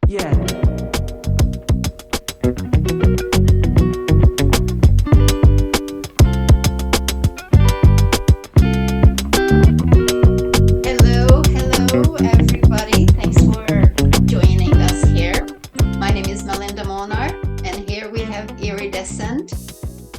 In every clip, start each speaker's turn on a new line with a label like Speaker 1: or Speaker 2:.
Speaker 1: Yeah.
Speaker 2: Hello, hello, everybody. Thanks for joining us here. My name is Melinda Molnar, and here we have Iridescent,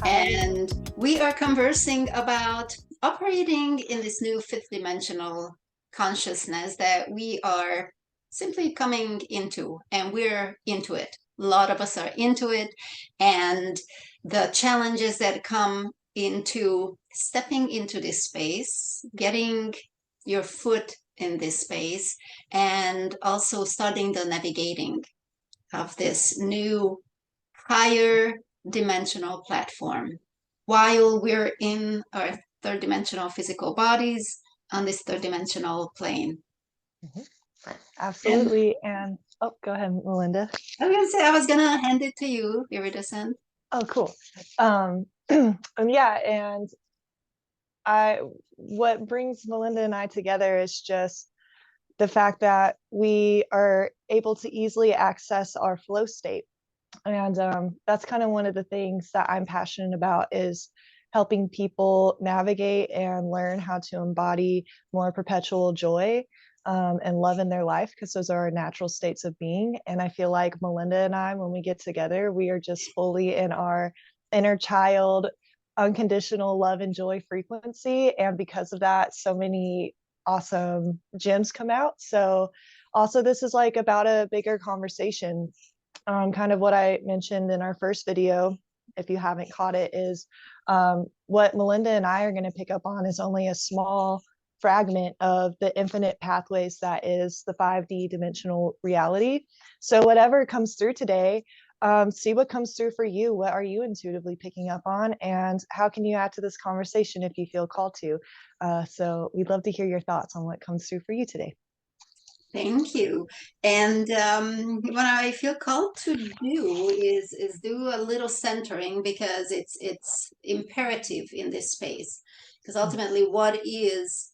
Speaker 2: and we are conversing about operating in this new fifth dimensional consciousness that we are simply coming into, and we're into it. A lot of us are into it, and the challenges that come into stepping into this space, getting your foot in this space, and also starting the navigating of this new higher dimensional platform while we're in our third dimensional physical bodies on this third dimensional plane.
Speaker 3: Absolutely. And oh, go ahead, Melinda.
Speaker 2: I was gonna hand it to you, Iridescent.
Speaker 3: Oh, cool. And yeah, and what brings Melinda and I together is just the fact that we are able to easily access our flow state. And that's kind of one of the things that I'm passionate about, is helping people navigate and learn how to embody more perpetual joy and love in their life, because those are our natural states of being. And I feel like Melinda and I, when we get together, we are just fully in our inner child, unconditional love and joy frequency. And because of that, so many awesome gems come out. So also, this is like about a bigger conversation. Kind of what I mentioned in our first video, if you haven't caught it, is what Melinda and I are going to pick up on is only a small fragment of the infinite pathways that is the 5D dimensional reality. So whatever comes through today, see what comes through for you. What are you intuitively picking up on, and how can you add to this conversation if you feel called to? So we'd love to hear your thoughts on what comes through for you today.
Speaker 2: Thank you. And what I feel called to do is do a little centering, because it's imperative in this space. Because ultimately, what is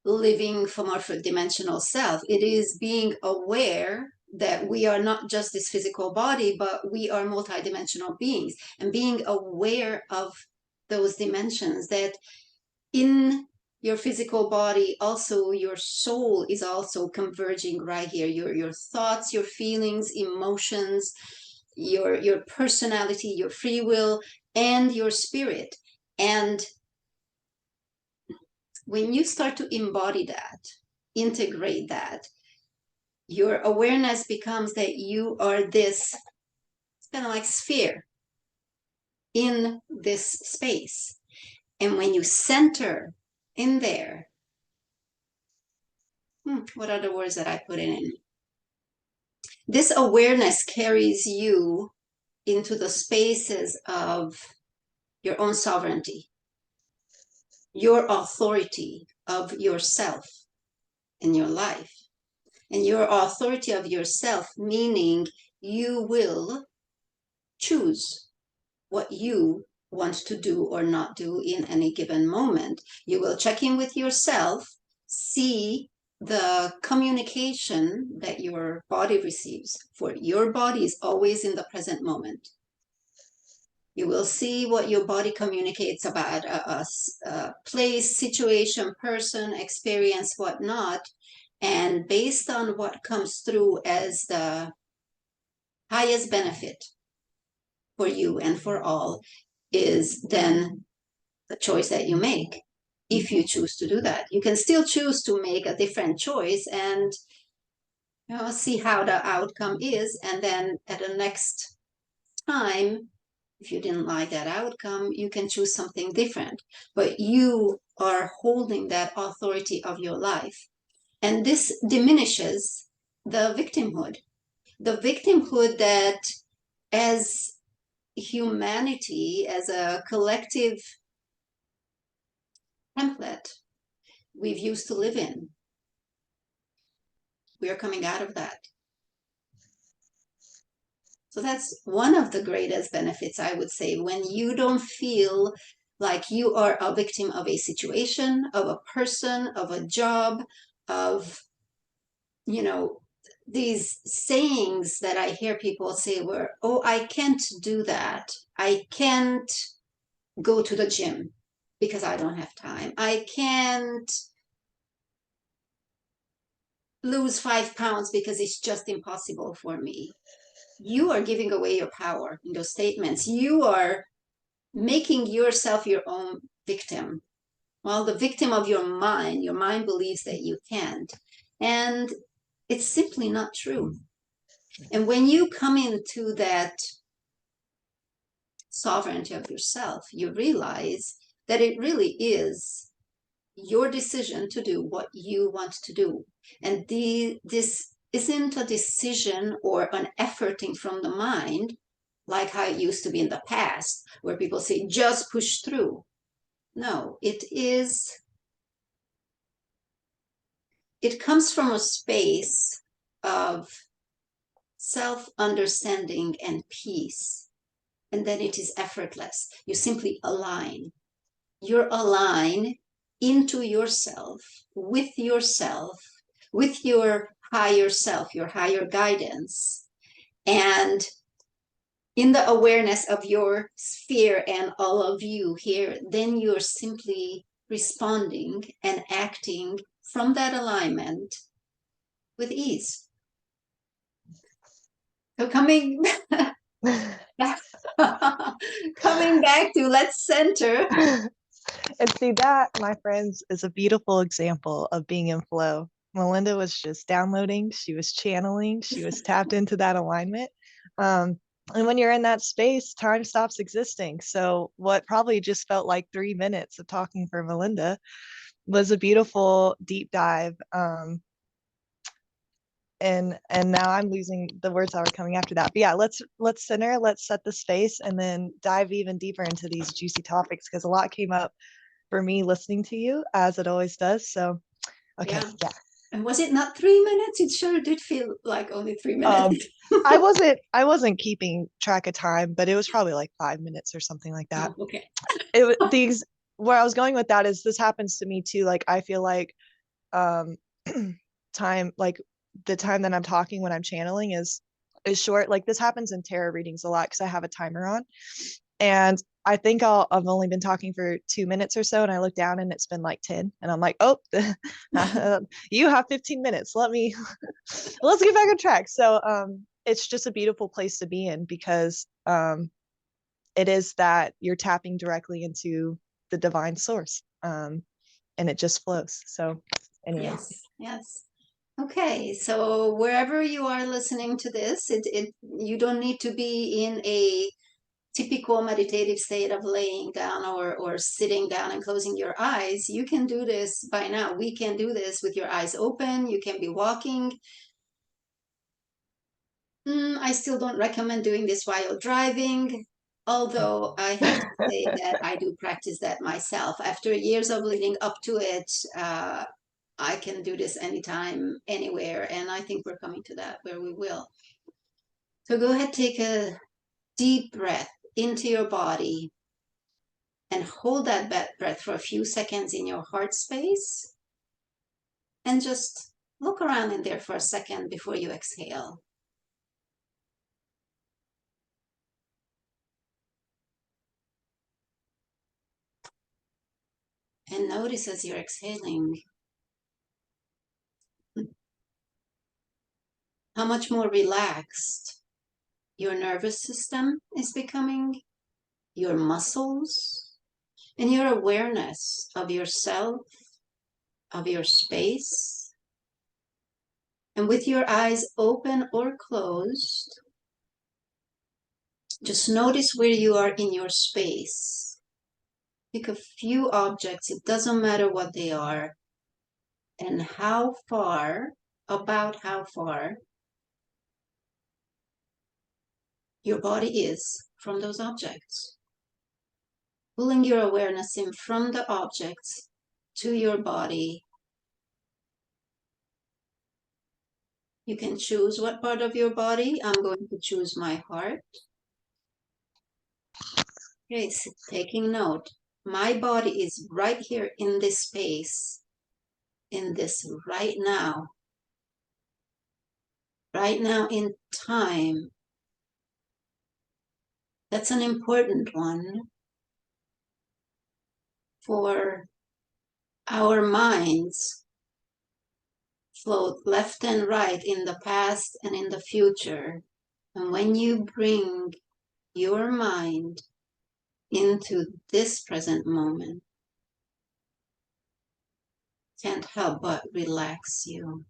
Speaker 2: living from our fifth dimensional self? It is being aware that we are not just this physical body, but we are multidimensional beings, and being aware of those dimensions, that in your physical body also your soul is also converging right here, your thoughts, your feelings, emotions, your personality, your free will, and your spirit. And when you start to embody that, integrate that, your awareness becomes that you are this, it's kind of like sphere in this space. And when you center in there, what are the words that I put in? This awareness carries you into the spaces of your own sovereignty, your authority of yourself in your life. And your authority of yourself, meaning you will choose what you want to do or not do in any given moment. You will check in with yourself, see the communication that your body receives, for your body is always in the present moment. You will see what your body communicates about a place, situation, person, experience, whatnot. And based on what comes through as the highest benefit for you and for all, is then the choice that you make. If you choose to do that, you can still choose to make a different choice and see how the outcome is. And then at the next time, if you didn't like that outcome, you can choose something different. But you are holding that authority of your life. And this diminishes the victimhood. The victimhood that, as humanity, as a collective template we've used to live in, we are coming out of that. So that's one of the greatest benefits, I would say, when you don't feel like you are a victim of a situation, of a person, of a job, of, these sayings that I hear people say were, oh, I can't do that. I can't go to the gym because I don't have time. I can't lose 5 pounds because it's just impossible for me. You are giving away your power in those statements. You are making yourself your own victim. Well, the victim of your mind. Your mind believes that you can't. And it's simply not true. And when you come into that sovereignty of yourself, you realize that it really is your decision to do what you want to do. And this isn't a decision or an efforting from the mind, like how it used to be in the past, where people say, just push through. No, it comes from a space of self-understanding and peace. And then it is effortless. You simply align. You're aligned into yourself, with your higher self, your higher guidance. And in the awareness of your sphere and all of you here, then you're simply responding and acting from that alignment with ease. So coming back, coming back to let's center.
Speaker 3: And see, that, my friends, is a beautiful example of being in flow. Melinda was just downloading, she was channeling, she was tapped into that alignment. And when you're in that space, time stops existing. So what probably just felt like 3 minutes of talking for Melinda was a beautiful deep dive. And now I'm losing the words that were coming after that. But yeah, let's center, let's set the space, and then dive even deeper into these juicy topics, because a lot came up for me listening to you, as it always does. So okay, yeah.
Speaker 2: And was it not 3 minutes? It sure did feel like only 3 minutes.
Speaker 3: I wasn't keeping track of time, but it was probably like 5 minutes or something like that.
Speaker 2: Oh, okay.
Speaker 3: These, where I was going with that is, this happens to me too. Like, I feel like time, like the time that I'm talking when I'm channeling is short. Like, this happens in tarot readings a lot because I have a timer on, and I think I've only been talking for 2 minutes or so, and I look down and it's been like 10, and I'm like, oh, you have 15 minutes. Let's get back on track. So it's just a beautiful place to be in, because it is that you're tapping directly into the divine source, and it just flows. So anyway.
Speaker 2: Yes. Okay, so wherever you are listening to this, you don't need to be in a typical meditative state of laying down or sitting down and closing your eyes. You can do this by now. We can do this with your eyes open. You can be walking. I still don't recommend doing this while driving, although I have to say that I do practice that myself. After years of leading up to it, I can do this anytime, anywhere, and I think we're coming to that where we will. So go ahead, take a deep breath into your body and hold that breath for a few seconds in your heart space, and just look around in there for a second before you exhale. And notice as you're exhaling how much more relaxed your nervous system is becoming, your muscles, and your awareness of yourself, of your space. And with your eyes open or closed, just notice where you are in your space. Pick a few objects, it doesn't matter what they are, and about how far your body is from those objects. Pulling your awareness in from the objects to your body. You can choose what part of your body. I'm going to choose my heart. Okay, so taking note. My body is right here in this space, in this right now. right now in time, that's an important one for our minds float left and right in the past and in the future. And when you bring your mind into this present moment, can't help but relax you.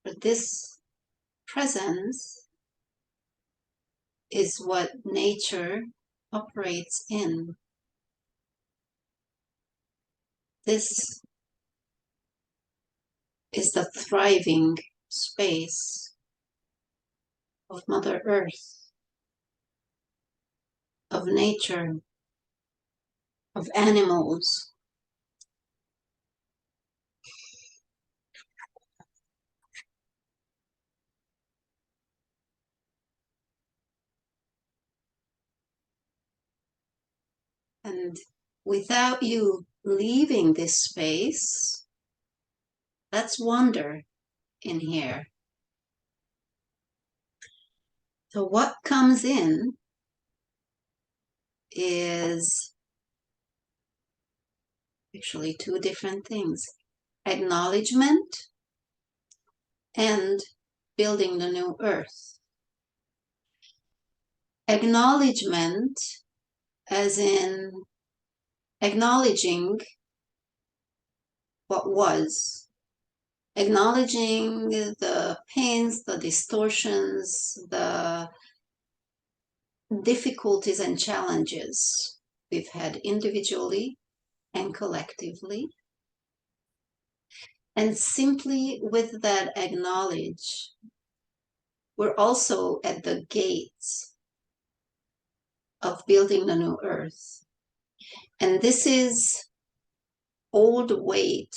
Speaker 2: For this presence is what nature operates in. This is the thriving space of Mother Earth, of nature, of animals. And without you leaving this space, let's wander in here. So what comes in is actually two different things: acknowledgement and building the new earth. Acknowledgement, as in acknowledging what was, acknowledging the pains, the distortions, the difficulties and challenges we've had individually and collectively. And simply with that acknowledge, we're also at the gates of building the new earth. And this is old weight,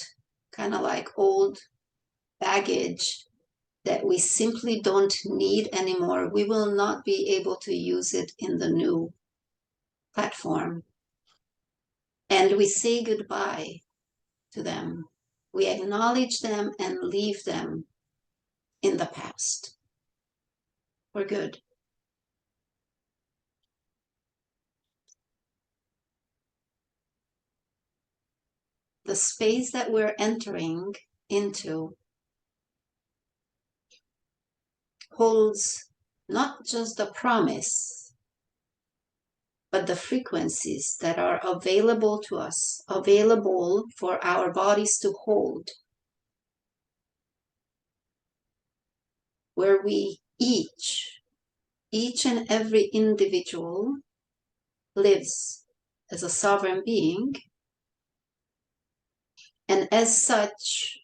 Speaker 2: kind of like old baggage that we simply don't need anymore. We will not be able to use it in the new platform. And we say goodbye to them. We acknowledge them and leave them in the past for good. The space that we're entering into holds not just the promise, but the frequencies that are available to us, available for our bodies to hold, where we each and every individual lives as a sovereign being, and as such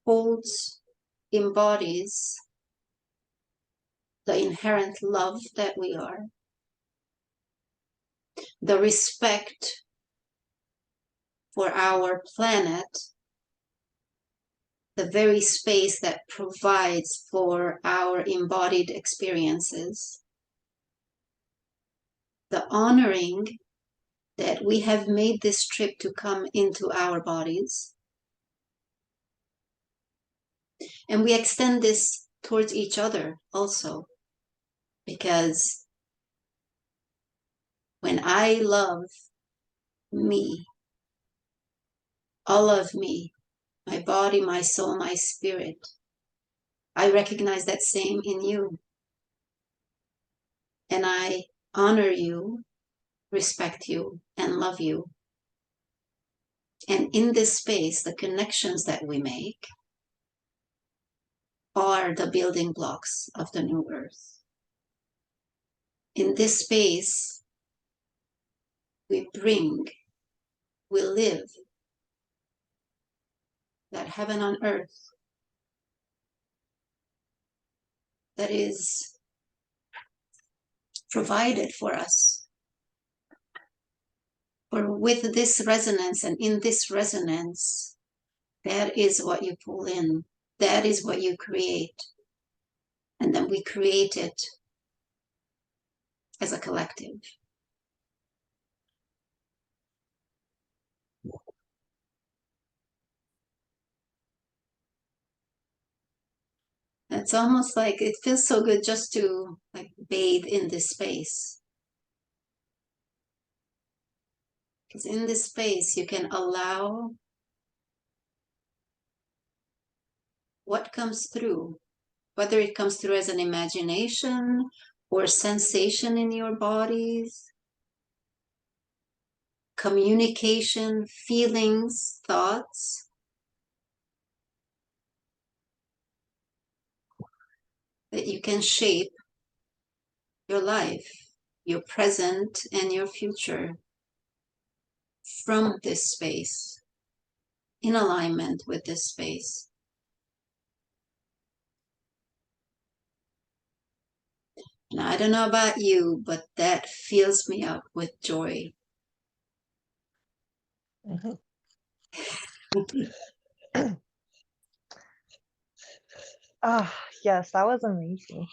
Speaker 2: holds, embodies the inherent love that we are, the respect for our planet, the very space that provides for our embodied experiences, the honoring that we have made this trip to come into our bodies. And we extend this towards each other also, because when I love me, all of me, my body, my soul, my spirit, I recognize that same in you. And I honor you, respect you, and love you. And in this space, the connections that we make are the building blocks of the new earth. In this space, we live that heaven on earth that is provided for us. For with this resonance and in this resonance, that is what you pull in. That is what you create. And then we create it as a collective. It's almost like it feels so good just to like bathe in this space. Because in this space, you can allow what comes through, whether it comes through as an imagination or sensation in your bodies, communication, feelings, thoughts, that you can shape your life, your present and your future from this space, in alignment with this space. Now, I don't know about you, but that fills me up with joy.
Speaker 3: Mhm. Ah, yes, that was amazing.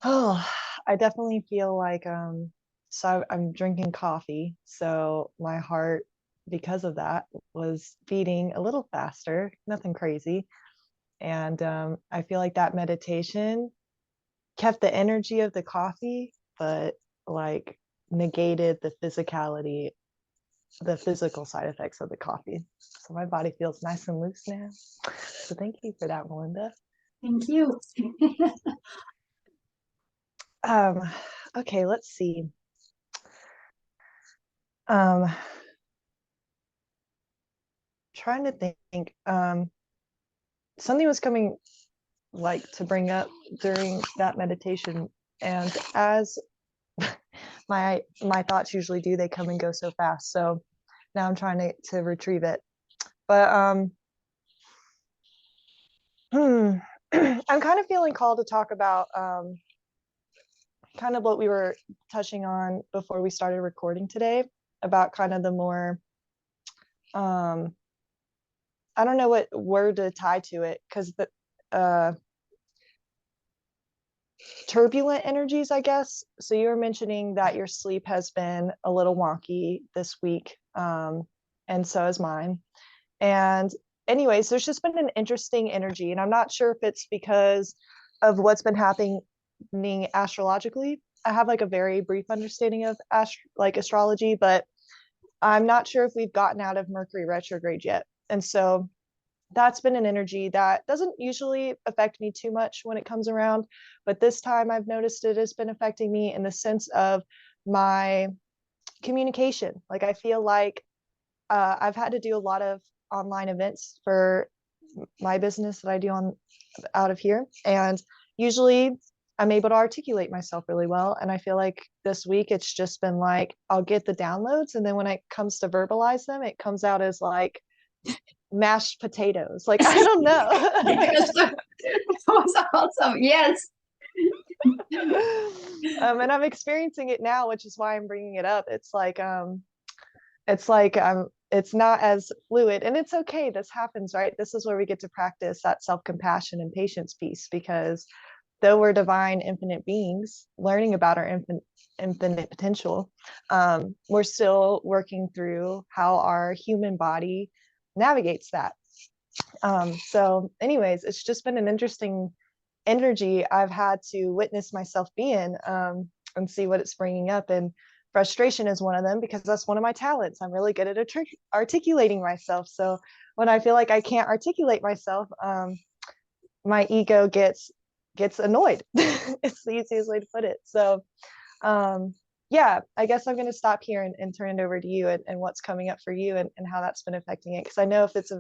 Speaker 3: Oh, I definitely feel like so I'm drinking coffee, so my heart, because of that, was beating a little faster, nothing crazy. And I feel like that meditation kept the energy of the coffee, but like negated the physicality, the physical side effects of the coffee. So my body feels nice and loose now. So thank you for that, Melinda.
Speaker 2: Thank you.
Speaker 3: Um, okay, let's see. Um, trying to think. Something was coming like to bring up during that meditation, and as my thoughts usually do, they come and go so fast. So now I'm trying to retrieve it. But I'm kind of feeling called to talk about kind of what we were touching on before we started recording today, about kind of the more um I don't know what word to tie to it, because the turbulent energies, I guess. So you were mentioning that your sleep has been a little wonky this week, and so is mine. And anyways, there's just been an interesting energy, and I'm not sure if it's because of what's been happening astrologically. I have like a very brief understanding of astrology, but I'm not sure if we've gotten out of Mercury retrograde yet. And so that's been an energy that doesn't usually affect me too much when it comes around, but this time I've noticed it has been affecting me in the sense of my communication. Like I feel like I've had to do a lot of online events for my business that I do on out of here, and usually I'm able to articulate myself really well. And I feel like this week it's just been like I'll get the downloads, and then when it comes to verbalize them, it comes out as like mashed potatoes. Like I don't know.
Speaker 2: Yes, that was awesome. Yes.
Speaker 3: And I'm experiencing it now, which is why I'm bringing it up. It's not as fluid, and it's okay. This happens, right? This is where we get to practice that self-compassion and patience piece, because though we're divine infinite beings learning about our infinite potential, we're still working through how our human body navigates that. So anyways, it's just been an interesting energy I've had to witness myself be in, and see what it's bringing up. And frustration is one of them, because that's one of my talents. I'm really good at articulating myself. So when I feel like I can't articulate myself, my ego gets annoyed. It's the easiest way to put it. So yeah, I guess I'm going to stop here and turn it over to you, and what's coming up for you, and how that's been affecting it. Because I know if it's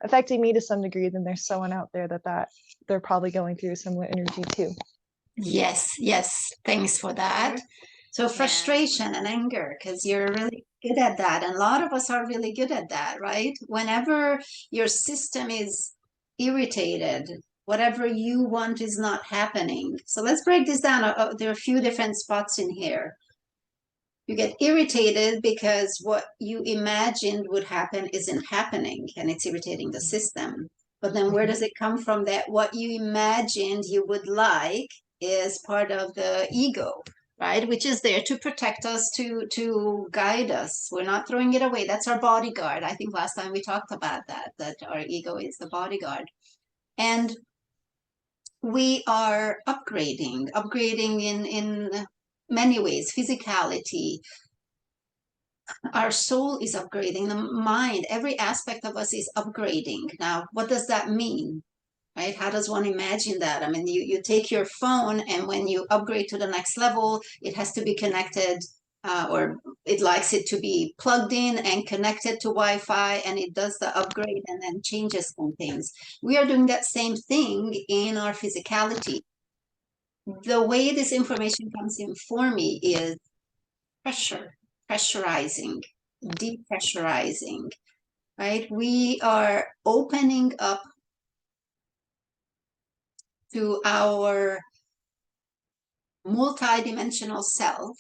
Speaker 3: affecting me to some degree, then there's someone out there that they're probably going through similar energy too.
Speaker 2: Yes, yes. Thanks for that. So frustration and anger, because you're really good at that. And a lot of us are really good at that, right? Whenever your system is irritated, whatever you want is not happening. So let's break this down. There are a few different spots in here. You get irritated because what you imagined would happen isn't happening, and it's irritating the system. But then where does it come from that what you imagined you would like is part of the ego? right? Which is there to protect us, to guide us. We're not throwing it away. That's our bodyguard. I think last time we talked about that our ego is the bodyguard. And we are upgrading in many ways. Physicality, our soul is upgrading, the mind, every aspect of us is upgrading. Now, what does that mean? Right? How does one imagine that? I mean, you take your phone, and when you upgrade to the next level, it has to be connected, or it likes it to be plugged in and connected to Wi-Fi, and it does the upgrade and then changes some things. We are doing that same thing in our physicality. The way this information comes in for me is pressurizing, depressurizing, right? We are opening up to our multidimensional self.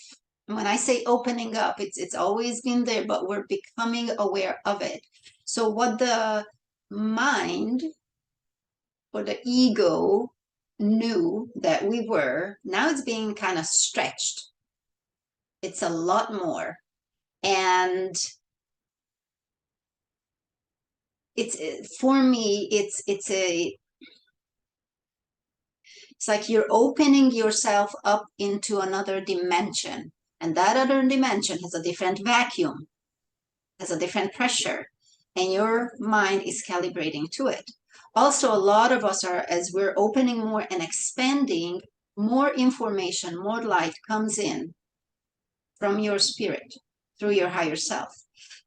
Speaker 2: And when I say opening up, it's always been there, but we're becoming aware of it. So what the mind or the ego knew that we were, now it's being kind of stretched. It's a lot more. And it's for me, it's like you're opening yourself up into another dimension. And that other dimension has a different vacuum, has a different pressure, and your mind is calibrating to it. Also, a lot of us are, as we're opening more and expanding, more information, more light comes in from your spirit through your higher self.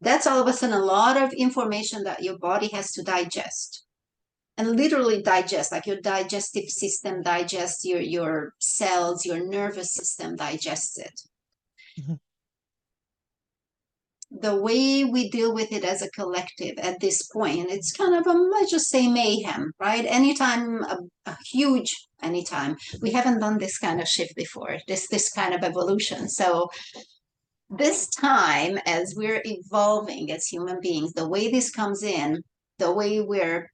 Speaker 2: That's all of a sudden a lot of information that your body has to digest, and literally digest, like your digestive system digests, your cells, your nervous system digests it.
Speaker 3: Mhm.
Speaker 2: The way we deal with it as a collective at this point, it's kind of let's just say mayhem, right? Anytime a huge anytime, we haven't done this kind of shift before, this kind of evolution. So this time, as we're evolving as human beings, the way this comes in, the way we're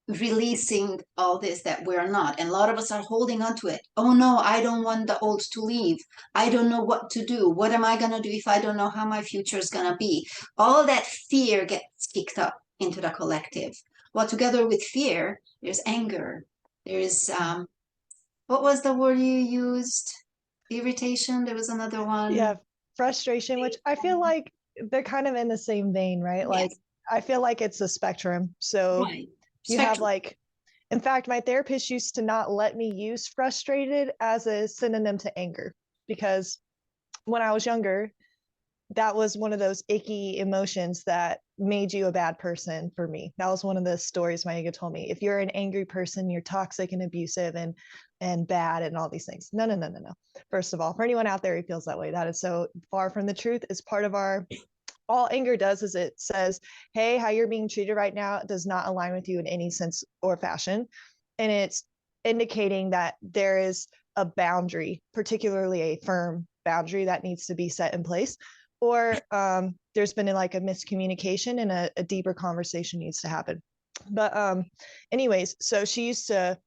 Speaker 2: releasing all this that we're not, and a lot of us are holding on to it. Oh no, I don't want the old to leave. I don't know what to do. What am I going to do if I don't know how my future is going to be? All that fear gets kicked up into the collective. Well, together with fear, there's anger, there's what was the word you used? Irritation. There was another one.
Speaker 3: Yeah, frustration, which I feel like they're kind of in the same vein, right?
Speaker 2: Yes.
Speaker 3: Like I feel like it's a spectrum. So
Speaker 2: Right.
Speaker 3: you have
Speaker 2: Spectrum.
Speaker 3: like, in fact, my therapist used to not let me use frustrated as a synonym to anger, because when I was younger, that was one of those icky emotions that made you a bad person for me. That was one of the stories my ego told me. If you're an angry person, you're toxic and abusive and bad and all these things. No, no, no, no, no. First of all, for anyone out there who feels that way, that is so far from the truth. It's part of our, all anger does is it says, hey, how you're being treated right now does not align with you in any sense or fashion. And it's indicating that there is a boundary, particularly a firm boundary that needs to be set in place, or there's been like a miscommunication and a deeper conversation needs to happen. But anyways, so she used to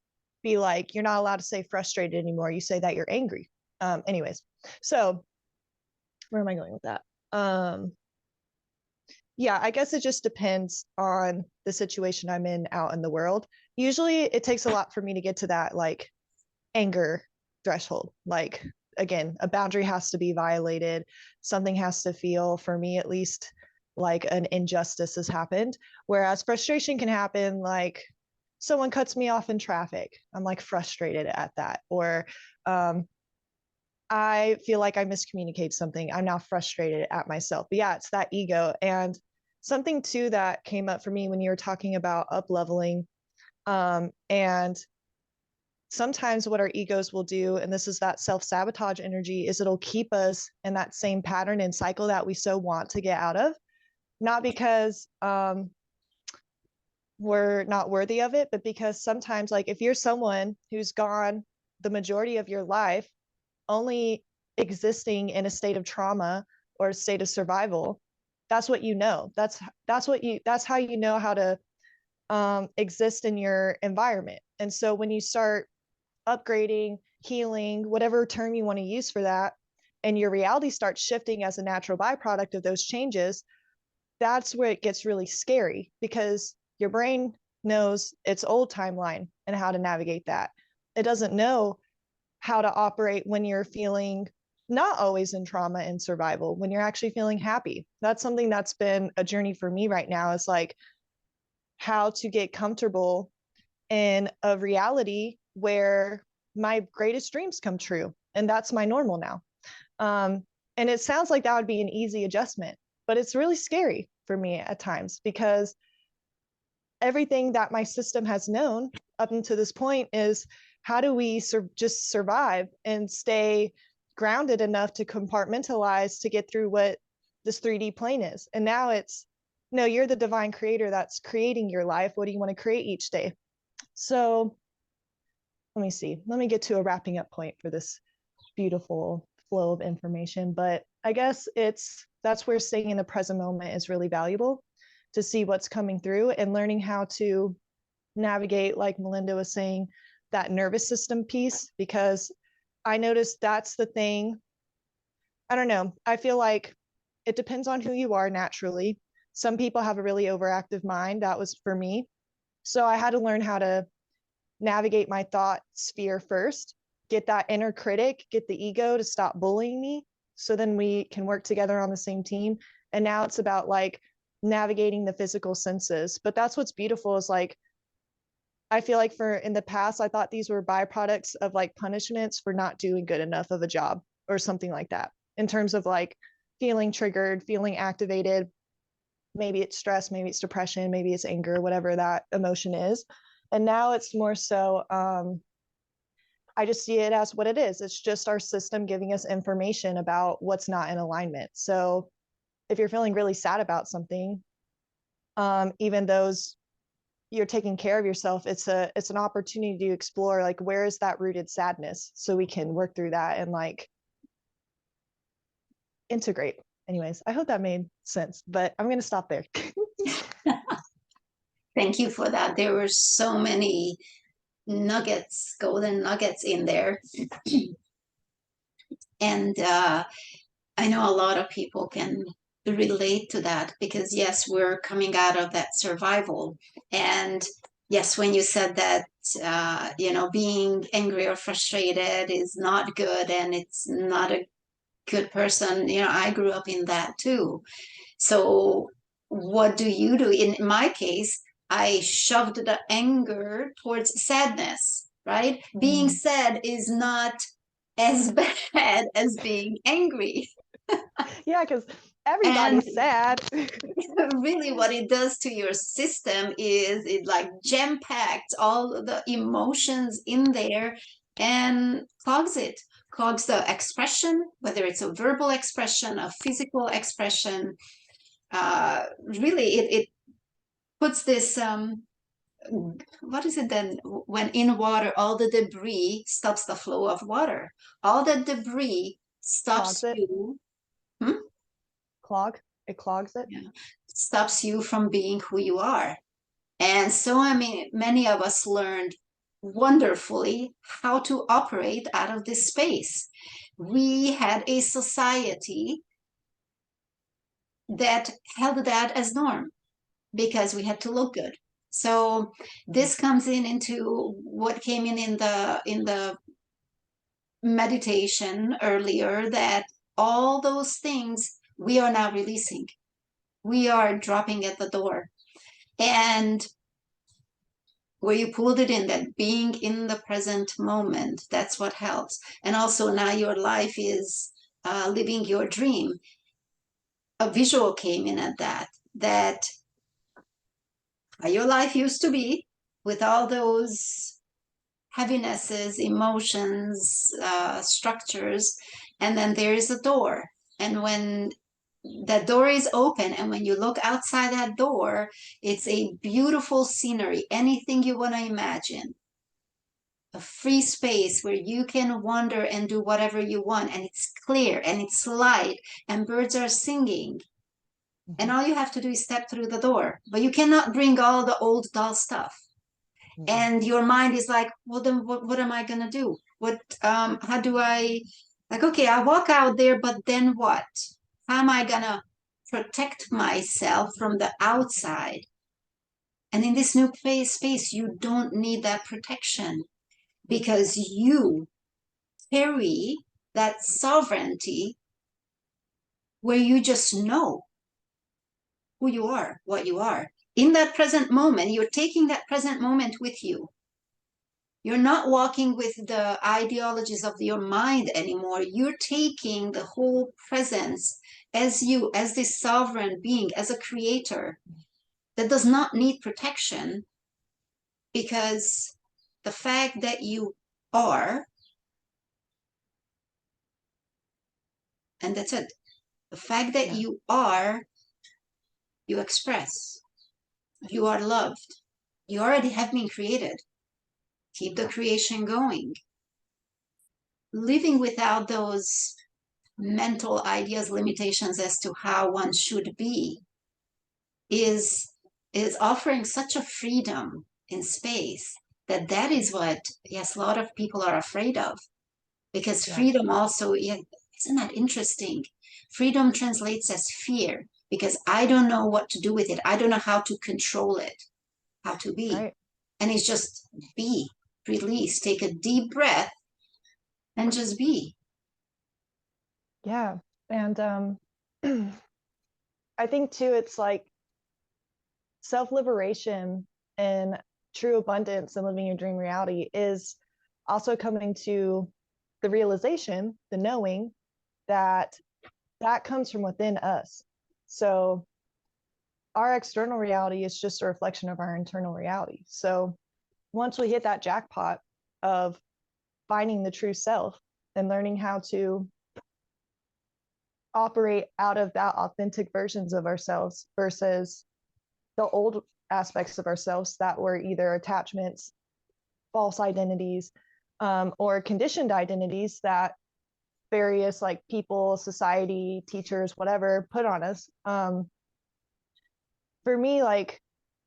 Speaker 3: be like, you're not allowed to say frustrated anymore. You say that you're angry. Anyways, so where am I going with that? Yeah, I guess it just depends on the situation I'm in out in the world. Usually it takes a lot for me to get to that like anger threshold. Like, again, a boundary has to be violated. Something has to feel, for me at least, like an injustice has happened. Whereas frustration can happen like someone cuts me off in traffic. I'm like frustrated at that. Or I feel like I miscommunicate something. I'm now frustrated at myself. But yeah, it's that ego. And something too that came up for me when you were talking about up leveling, and sometimes what our egos will do, and this is that self-sabotage energy, is it'll keep us in that same pattern and cycle that we so want to get out of, not because we're not worthy of it, but because sometimes, like, if you're someone who's gone the majority of your life only existing in a state of trauma or a state of survival, that's what you know. That's how you know how to exist in your environment. And so when you start upgrading healing, whatever term you want to use for that, and your reality starts shifting as a natural byproduct of those changes, that's where it gets really scary, because your brain knows its old timeline and how to navigate that. It doesn't know how to operate when you're feeling not always in trauma and survival, when you're actually feeling happy. That's something that's been a journey for me right now, is like how to get comfortable in a reality where my greatest dreams come true. And that's my normal now. And it sounds like that would be an easy adjustment, but it's really scary for me at times, because everything that my system has known up until this point is, how do we just survive and stay grounded enough to compartmentalize to get through what this 3D plane is. And now it's, no, you're the divine creator that's creating your life. What do you want to create each day? So let me see. Let me get to a wrapping up point for this beautiful flow of information. But I guess that's where staying in the present moment is really valuable, to see what's coming through and learning how to navigate, like Melinda was saying, that nervous system piece, because I noticed that's the thing. I don't know. I feel like it depends on who you are naturally. Some people have a really overactive mind. That was for me. So I had to learn how to navigate my thought sphere first, get that inner critic, get the ego to stop bullying me, so then we can work together on the same team. And now it's about like navigating the physical senses. But that's what's beautiful, is like, I feel like in the past, I thought these were byproducts of like punishments for not doing good enough of a job or something like that, in terms of like feeling triggered, feeling activated. Maybe it's stress, maybe it's depression, maybe it's anger, whatever that emotion is. And now it's more so, I just see it as what it is. It's just our system giving us information about what's not in alignment. So if you're feeling really sad about something, even those you're taking care of yourself, it's an opportunity to explore, like, where is that rooted sadness, so we can work through that and like integrate. Anyways, I hope that made sense, but I'm going to stop there.
Speaker 2: Thank you for that. There were so many nuggets, golden nuggets in there. And I know a lot of people can relate to that, because yes, we're coming out of that survival. And yes, when you said that, being angry or frustrated is not good, and it's not a good person, I grew up in that too. So what do you do? In my case, I shoved the anger towards sadness, right? Being sad is not as bad as being angry.
Speaker 3: Yeah, because everybody's sad.
Speaker 2: Really what it does to your system is it like jam packed all the emotions in there and clogs the expression, whether it's a verbal expression, a physical expression. Really it puts this what is it then, when in water all the debris stops the flow of water, all the debris stops
Speaker 3: Clogs it.
Speaker 2: you. Hmm?
Speaker 3: It clogs it.
Speaker 2: Yeah. Stops you from being who you are. And so, I mean, many of us learned wonderfully how to operate out of this space. We had a society that held that as norm, because we had to look good. So this comes into what came in the meditation earlier, that all those things we are now releasing. We are dropping at the door. And where you pulled it in, that being in the present moment, that's what helps. And also now your life is living your dream. A visual came in at that how your life used to be, with all those heavinesses, emotions, structures, and then there is a door. And when that door is open, and when you look outside that door, it's a beautiful scenery, anything you want to imagine, a free space where you can wander and do whatever you want, and it's clear and it's light and birds are singing, and all you have to do is step through the door. But you cannot bring all the old dull stuff. And your mind is like, well, then what am I going to do? How do I, like, okay, I walk out there, but then what? How am I gonna protect myself from the outside? And in this new space, you don't need that protection because you carry that sovereignty where you just know who you are, what you are. In that present moment, you're taking that present moment with you. You're not walking with the ideologies of your mind anymore. You're taking the whole presence as you, as this sovereign being, as a creator that does not need protection because the fact that you are, and that's it, the fact that you are, you express, you are loved, you already have been created. Keep the creation going. Living without those mental ideas, limitations as to how one should be is offering such a freedom in space that is what, yes, a lot of people are afraid of, because freedom also, yeah, isn't that interesting? Freedom translates as fear because I don't know what to do with it. I don't know how to control it, how to be.
Speaker 3: Right.
Speaker 2: And it's just be, release, take a deep breath and just be.
Speaker 3: Yeah. And I think too, it's like self-liberation and true abundance and living your dream reality is also coming to the realization, the knowing that that comes from within us. So our external reality is just a reflection of our internal reality. So once we hit that jackpot of finding the true self and learning how to operate out of that authentic versions of ourselves versus the old aspects of ourselves that were either attachments, false identities, or conditioned identities that various like people, society, teachers, whatever put on us. For me, like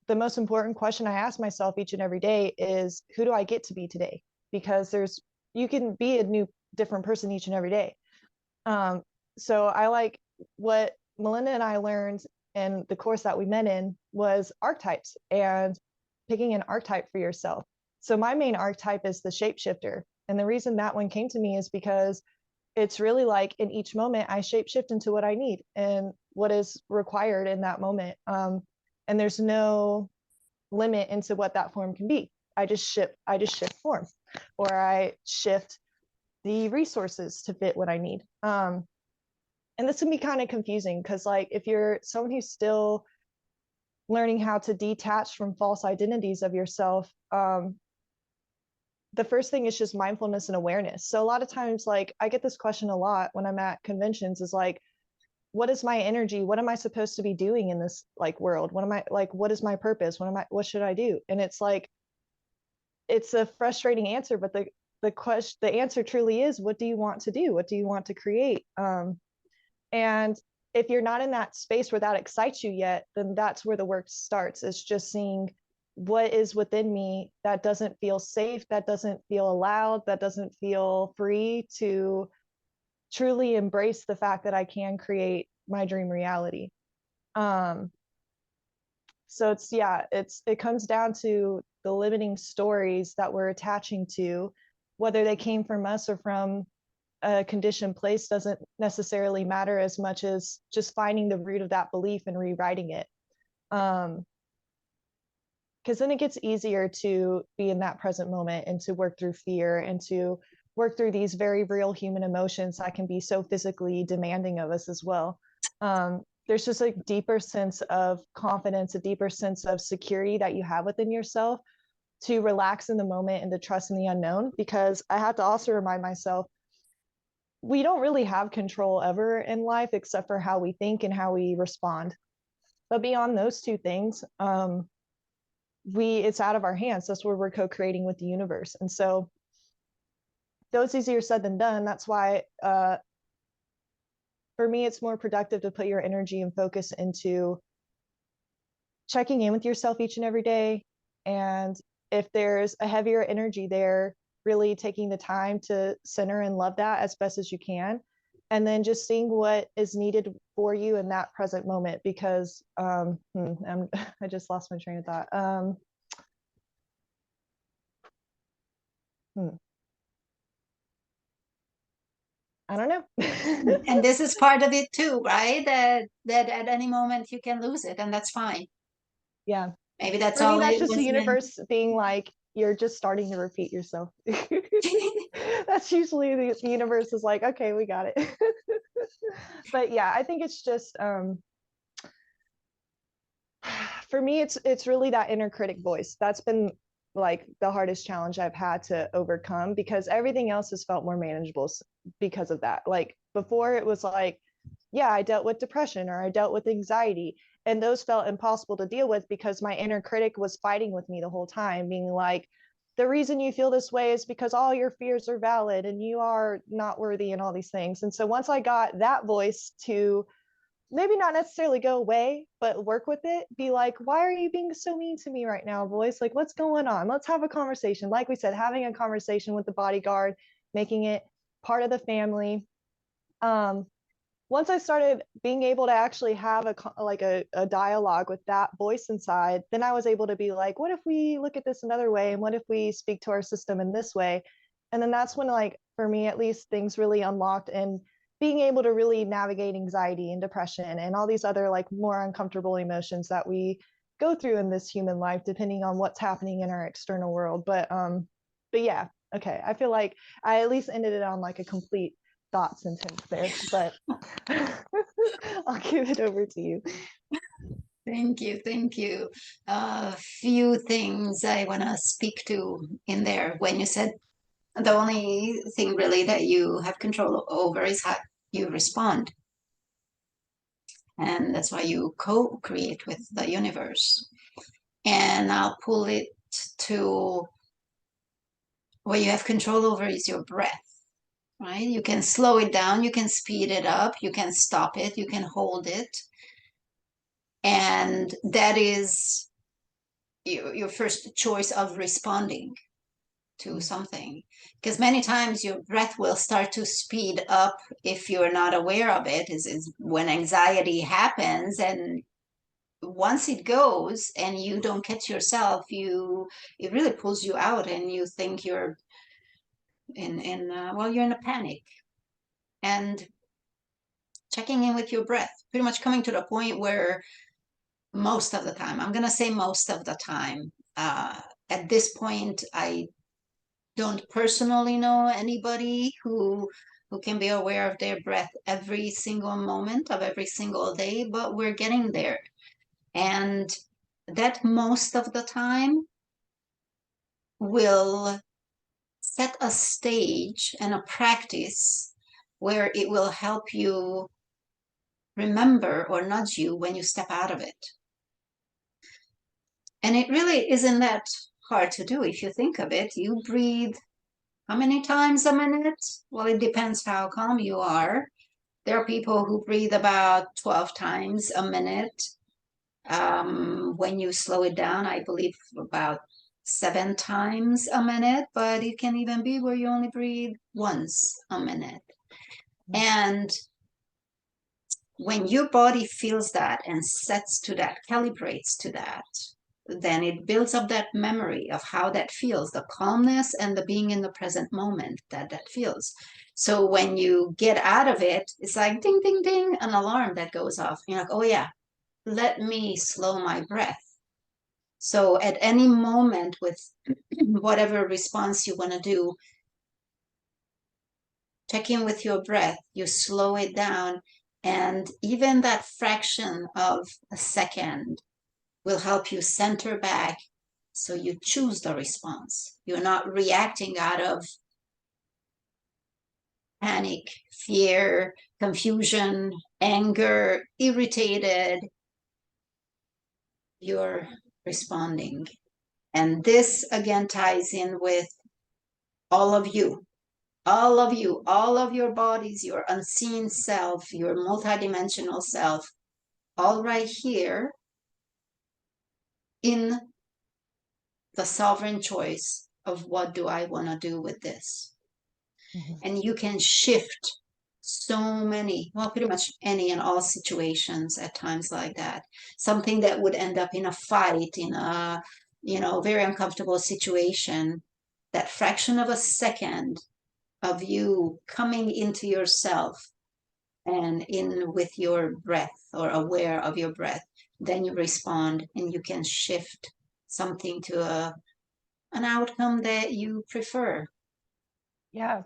Speaker 3: the most important question I ask myself each and every day is, who do I get to be today? Because you can be a new, different person each and every day. So I like what Melinda and I learned in the course that we met in was archetypes and picking an archetype for yourself. So my main archetype is the shapeshifter. And the reason that one came to me is because it's really like in each moment I shapeshift into what I need and what is required in that moment. And there's no limit into what that form can be. I just shift form, or I shift the resources to fit what I need. And this can be kind of confusing because like if you're someone who's still learning how to detach from false identities of yourself, the first thing is just mindfulness and awareness. So a lot of times, like I get this question a lot when I'm at conventions is like, what is my energy? What am I supposed to be doing in this like world? What am I like, what is my purpose? What should I do? And it's like, it's a frustrating answer, but the answer truly is, what do you want to do? What do you want to create? And if you're not in that space where that excites you yet, then that's where the work starts. It's just seeing what is within me that doesn't feel safe, that doesn't feel allowed, that doesn't feel free to truly embrace the fact that I can create my dream reality. So it comes down to the limiting stories that we're attaching to, whether they came from us or from a conditioned place doesn't necessarily matter as much as just finding the root of that belief and rewriting it. Because then it gets easier to be in that present moment and to work through fear and to work through these very real human emotions that can be so physically demanding of us as well. There's just a deeper sense of confidence, a deeper sense of security that you have within yourself to relax in the moment and to trust in the unknown. Because I have to also remind myself, we don't really have control ever in life except for how we think and how we respond. But beyond those two things, it's out of our hands. That's where we're co-creating with the universe. And so though it's easier said than done, that's why for me, it's more productive to put your energy and focus into checking in with yourself each and every day. And if there's a heavier energy there, really taking the time to center and love that as best as you can, and then just seeing what is needed for you in that present moment. Because I just lost my train of thought. I don't know.
Speaker 2: And this is part of it too, right? That at any moment you can lose it, and that's fine.
Speaker 3: Yeah.
Speaker 2: Maybe that's
Speaker 3: For me,
Speaker 2: all
Speaker 3: that's
Speaker 2: it
Speaker 3: just the
Speaker 2: was meant.
Speaker 3: universe being like, you're just starting to repeat yourself. That's usually the universe is like, okay, we got it. But yeah, I think it's just for me, it's really that inner critic voice. That's been like the hardest challenge I've had to overcome, because everything else has felt more manageable because of that. Like before, it was like, yeah, I dealt with depression or I dealt with anxiety, and those felt impossible to deal with because my inner critic was fighting with me the whole time, being like, the reason you feel this way is because all your fears are valid and you are not worthy and all these things. And so once I got that voice to maybe not necessarily go away, but work with it, be like, why are you being so mean to me right now, voice? Like, what's going on? Let's have a conversation. Like we said, having a conversation with the bodyguard, making it part of the family. Once I started being able to actually have a dialogue with that voice inside, then I was able to be like, what if we look at this another way? And what if we speak to our system in this way? And then that's when, like, for me at least, things really unlocked, and being able to really navigate anxiety and depression and all these other like more uncomfortable emotions that we go through in this human life, depending on what's happening in our external world. But yeah, okay. I feel like I at least ended it on like a complete thought sentence there, but I'll give it over to you.
Speaker 2: Thank you, thank you. A few things I want to speak to in there. When you said the only thing really that you have control over is how you respond. And that's why you co-create with the universe. And I'll pull it to what you have control over is your breath, right? You can slow it down, you can speed it up, you can stop it, you can hold it. And that is your first choice of responding to something, because many times your breath will start to speed up if you're not aware of it. Is when anxiety happens, and once it goes and you don't catch yourself, it really pulls you out, and you think you're you're in a panic. And checking in with your breath, pretty much coming to the point where most of the time, I'm going to say most of the time, at this point, I don't personally know anybody who can be aware of their breath every single moment of every single day, but we're getting there. And that most of the time will set a stage and a practice where it will help you remember or nudge you when you step out of it. And it really isn't that hard to do if you think of it. You breathe how many times a minute? Well, it depends how calm you are. There are people who breathe about 12 times a minute. When you slow it down, I believe about 7 times a minute, but it can even be where you only breathe once a minute. And when your body feels that and sets to that, calibrates to that, then it builds up that memory of how that feels, the calmness and the being in the present moment that feels. So when you get out of it, it's like ding, ding, ding, an alarm that goes off. You're like, oh yeah, let me slow my breath. So at any moment with whatever response you want to do, check in with your breath, you slow it down, and even that fraction of a second will help you center back, so you choose the response. You're not reacting out of panic, fear, confusion, anger, irritated. You're responding. And this again ties in with all of you, all of you, all of your bodies, your unseen self, your multidimensional self, all right here in the sovereign choice of what do I want to do with this.
Speaker 3: Mhm.
Speaker 2: And you can shift so many, well, pretty much any and all situations at times like that. Something that would end up in a fight, in a, very uncomfortable situation, that fraction of a second of you coming into yourself and in with your breath or aware of your breath, then you respond and you can shift something to an outcome that you prefer.
Speaker 3: Yeah.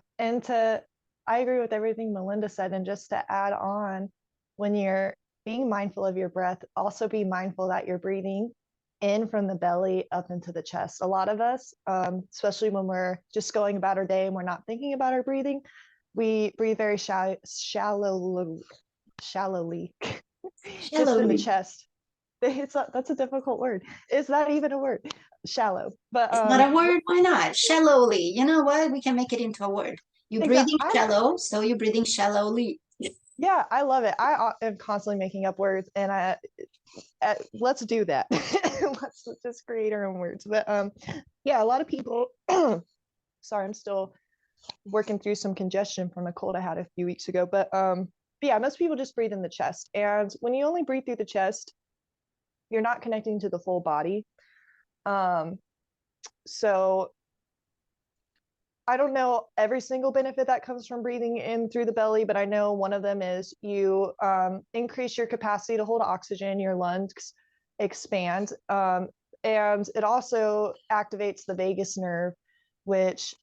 Speaker 3: I agree with everything Melinda said. And just to add on, when you're being mindful of your breath, also be mindful that you're breathing in from the belly up into the chest. A lot of us, especially when we're just going about our day and we're not thinking about our breathing, we breathe very shallowly, just in the
Speaker 2: Shallowly.
Speaker 3: chest. That's a difficult word. Is that even a word? Shallow. But
Speaker 2: It's not a word. Why not? Shallowly. You know what? We can make it into a word. You're breathing
Speaker 3: exactly.
Speaker 2: shallow, so you're breathing shallowly.
Speaker 3: Yeah, I love it. I am constantly making up words, and let's do that. Let's just create our own words. But yeah, a lot of people. Sorry, I'm still working through some congestion from a cold I had a few weeks ago. But yeah, most people just breathe in the chest, and when you only breathe through the chest, you're not connecting to the full body. So I don't know every single benefit that comes from breathing in through the belly, but I know one of them is you increase your capacity to hold oxygen, your lungs expand, and it also activates the vagus nerve, which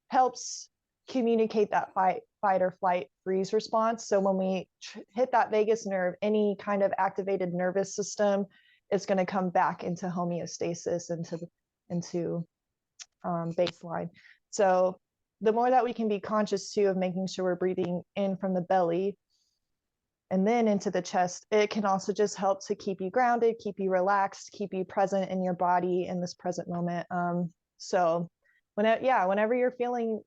Speaker 3: helps communicate that fight or flight freeze response. So when we hit that vagus nerve, any kind of activated nervous system is going to come back into homeostasis, into baseline. So the more that we can be conscious too of making sure we're breathing in from the belly and then into the chest, it can also just help to keep you grounded, keep you relaxed, keep you present in your body in this present moment. So whenever you're feeling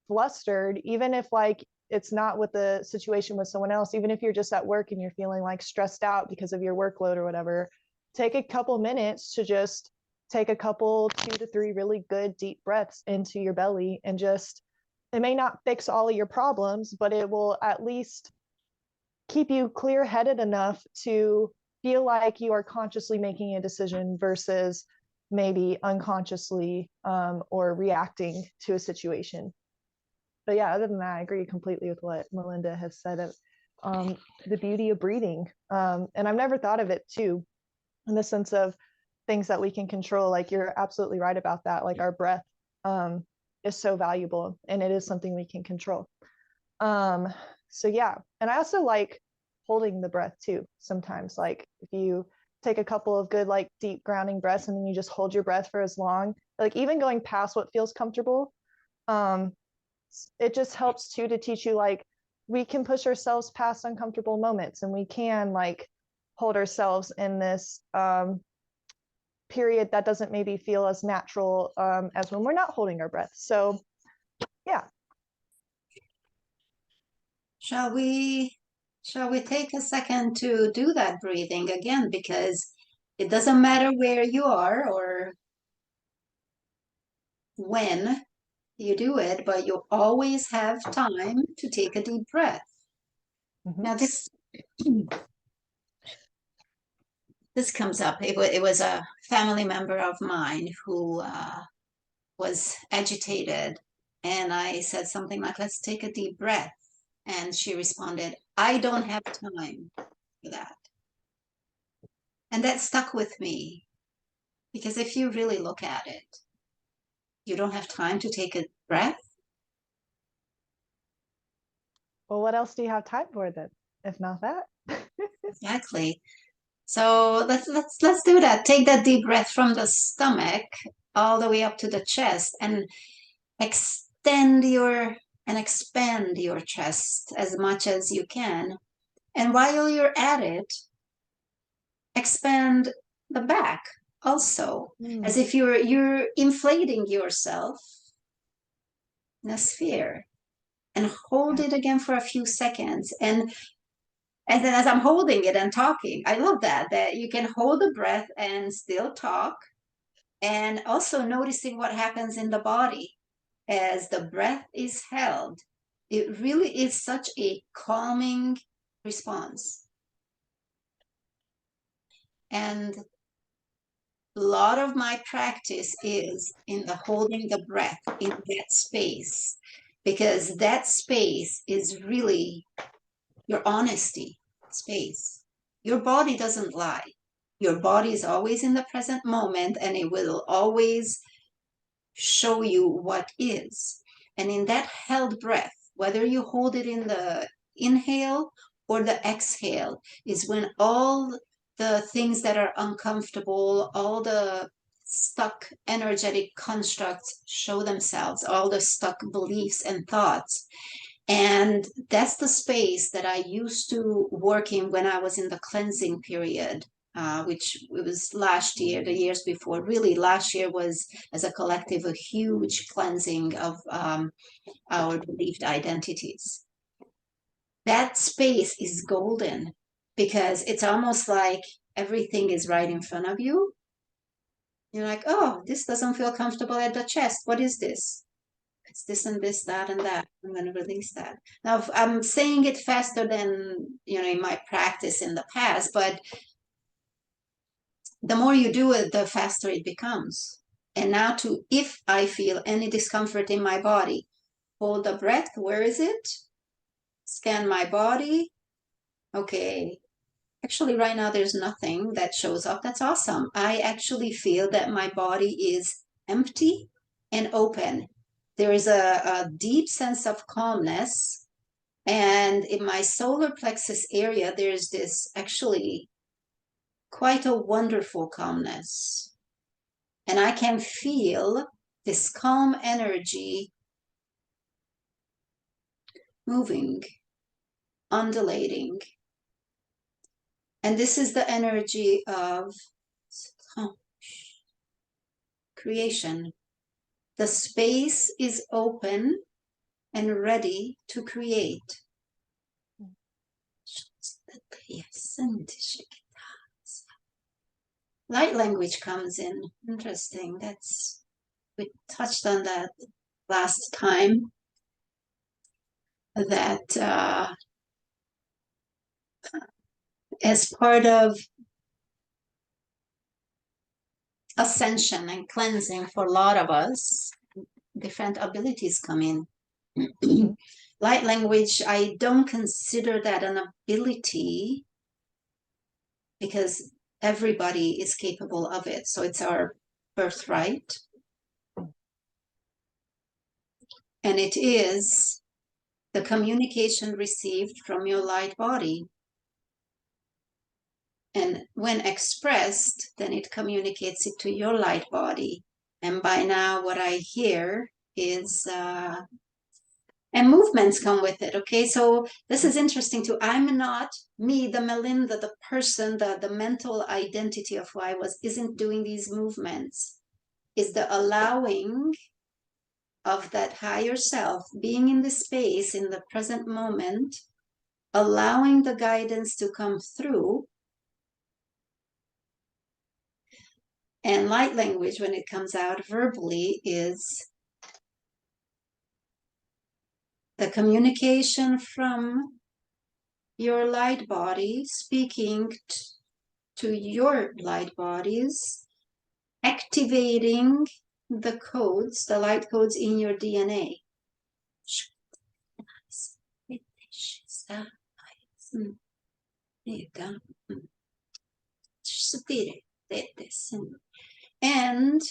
Speaker 3: flustered, even if like it's not with the situation with someone else, even if you're just at work and you're feeling like stressed out because of your workload or whatever, take a couple minutes to just take a couple 2 to 3 really good deep breaths into your belly, and just, it may not fix all of your problems, but it will at least keep you clear headed enough to feel like you are consciously making a decision versus maybe unconsciously or reacting to a situation. But yeah, other than that, I agree completely with what Melinda has said of the beauty of breathing. And I've never thought of it too, in the sense of things that we can control. Like, you're absolutely right about that. Like, our breath is so valuable, and it is something we can control. So yeah, and I also like holding the breath too. Sometimes, like, if you take a couple of good, like, deep grounding breaths, and then you just hold your breath for as long, like even going past what feels comfortable, um, it just helps too to teach you, like, we can push ourselves past uncomfortable moments, and we can, like, hold ourselves in this period that doesn't maybe feel as natural as when we're not holding our breath. So yeah.
Speaker 2: Shall we take a second to do that breathing again? Because it doesn't matter where you are or when you do it, but you always have time to take a deep breath.
Speaker 3: Mm-hmm.
Speaker 2: Now this comes up. It was a family member of mine who was agitated, and I said something like, "Let's take a deep breath," and she responded, "I don't have time for that." And that stuck with me, because if you really look at it, you don't have time to take a breath.
Speaker 3: Well, what else do you have time for then, if not that?
Speaker 2: Exactly. So let's do that. Take that deep breath from the stomach all the way up to the chest, and extend your and expand your chest as much as you can. And while you're at it, expand the back also, as if you're inflating yourself in a sphere, and hold
Speaker 3: Yeah.
Speaker 2: it again for a few seconds. And then as I'm holding it and talking, I love that you can hold the breath and still talk, And also noticing what happens in the body as the breath is held. It really is such a calming response. And a lot of my practice is in the holding the breath in that space, because that space is really your honesty space. Your body doesn't lie. Your body is always in the present moment, and it will always show you what is. And in that held breath, whether you hold it in the inhale or the exhale, is when all the things that are uncomfortable, all the stuck energetic constructs show themselves, all the stuck beliefs and thoughts. And that's the space that I used to work in when I was in the cleansing period, which it was last year, the years before. Really, last year was, as a collective, a huge cleansing of our believed identities. That space is golden because it's almost like everything is right in front of you. You're like, oh, this doesn't feel comfortable at the chest. What is this? It's this and this, that and that. I'm going to release that. Now, I'm saying it faster than, in my practice in the past, but the more you do it, the faster it becomes. And now if I feel any discomfort in my body, hold the breath. Where is it? Scan my body. Okay. Actually, right now, there's nothing that shows up. That's awesome. I actually feel that my body is empty and open. There is a deep sense of calmness. And in my solar plexus area, there's this actually quite a wonderful calmness. And I can feel this calm energy moving, undulating. And this is the energy of creation. The space is open and ready to create. Light language comes in. Interesting. We touched on that last time. That as part of ascension and cleansing for a lot of us, different abilities come in. Light language, I don't consider that an ability because everybody is capable of it. So it's our birthright. And it is the communication received from your light body. And when expressed, then it communicates it to your light body. And by now, what I hear is, and movements come with it. Okay, so this is interesting too. I'm not me, the Melinda, the person, the mental identity of who I was, isn't doing these movements. Is the allowing of that higher self being in the space in the present moment, allowing the guidance to come through. And light language, when it comes out verbally, is the communication from your light body speaking to your light bodies, activating the codes, the light codes in your DNA. And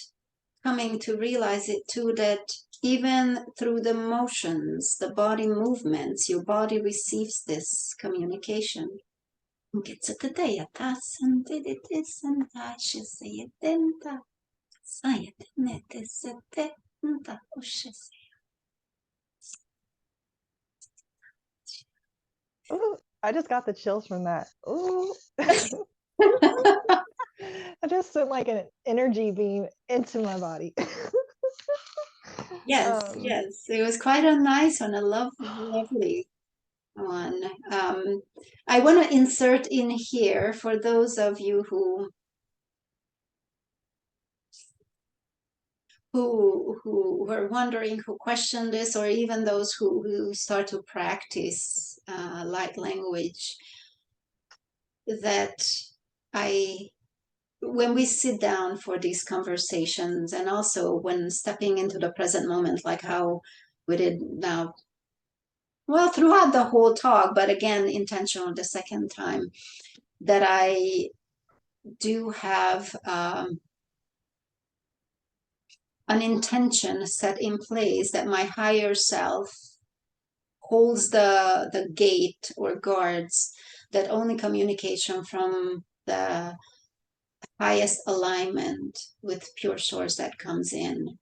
Speaker 2: coming to realize it too, that even through the motions, the body movements, your body receives this communication.
Speaker 3: Ooh, I just got the chills from that. Ooh. I just sent like an energy beam into my body.
Speaker 2: Yes, yes. It was quite a nice one, a lovely one. I want to insert in here for those of you who who were wondering, who question this, or even those who start to practice light language, that I, when we sit down for these conversations, and also when stepping into the present moment, like how we did now, well, throughout the whole talk, but again, intentional the second time, that I do have an intention set in place, that my higher self holds the gate or guards, that only communication from the highest alignment with pure source that comes in.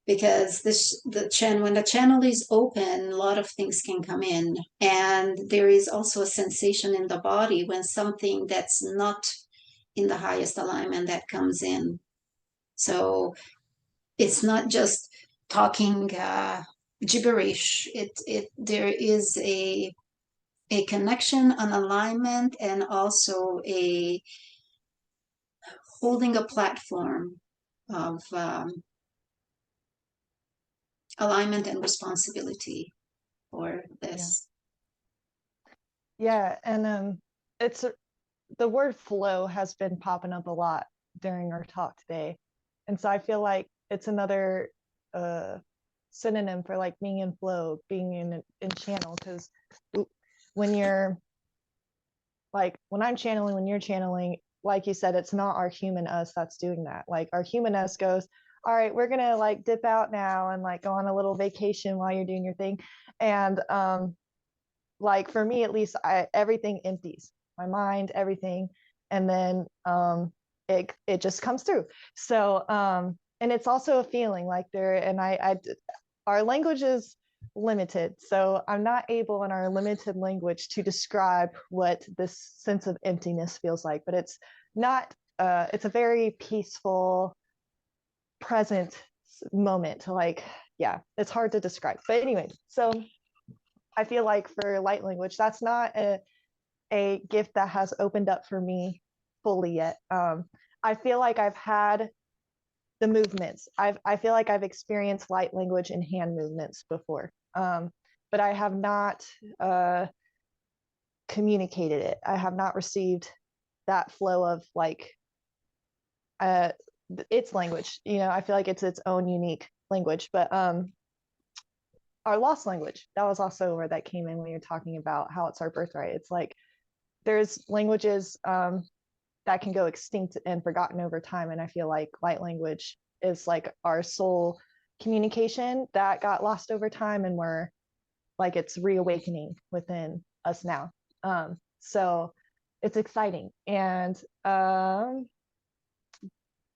Speaker 2: Because when the channel is open, a lot of things can come in, and there is also a sensation in the body when something that's not in the highest alignment that comes in. So it's not just talking gibberish. There is a connection, an alignment, and also a holding a platform of alignment and responsibility for this.
Speaker 3: Yeah, and it's the word flow has been popping up a lot during our talk today, and so I feel like it's another synonym for like being in flow, being in channel. Because when you're like, when I'm channeling, when you're channeling, like you said, it's not our human us that's doing that. Like our human us goes, all right, we're gonna like dip out now and like go on a little vacation while you're doing your thing. And like for me at least, everything empties, my mind, everything, and then it just comes through. So and it's also a feeling like there, and I our language is limited, so I'm not able in our limited language to describe what this sense of emptiness feels like, but it's not it's a very peaceful present moment. Like, yeah, it's hard to describe, but anyway, so I feel like for light language, that's not a gift that has opened up for me fully yet. I feel like I've had the movements. I feel like I've experienced light language in hand movements before, but I have not communicated it. I have not received that flow of like its language. You know, I feel like it's its own unique language, but our lost language, that was also where that came in when you're talking about how it's our birthright. It's like there's languages that can go extinct and forgotten over time, and I feel like light language is like our soul communication that got lost over time, and we're like, it's reawakening within us now. So it's exciting. And where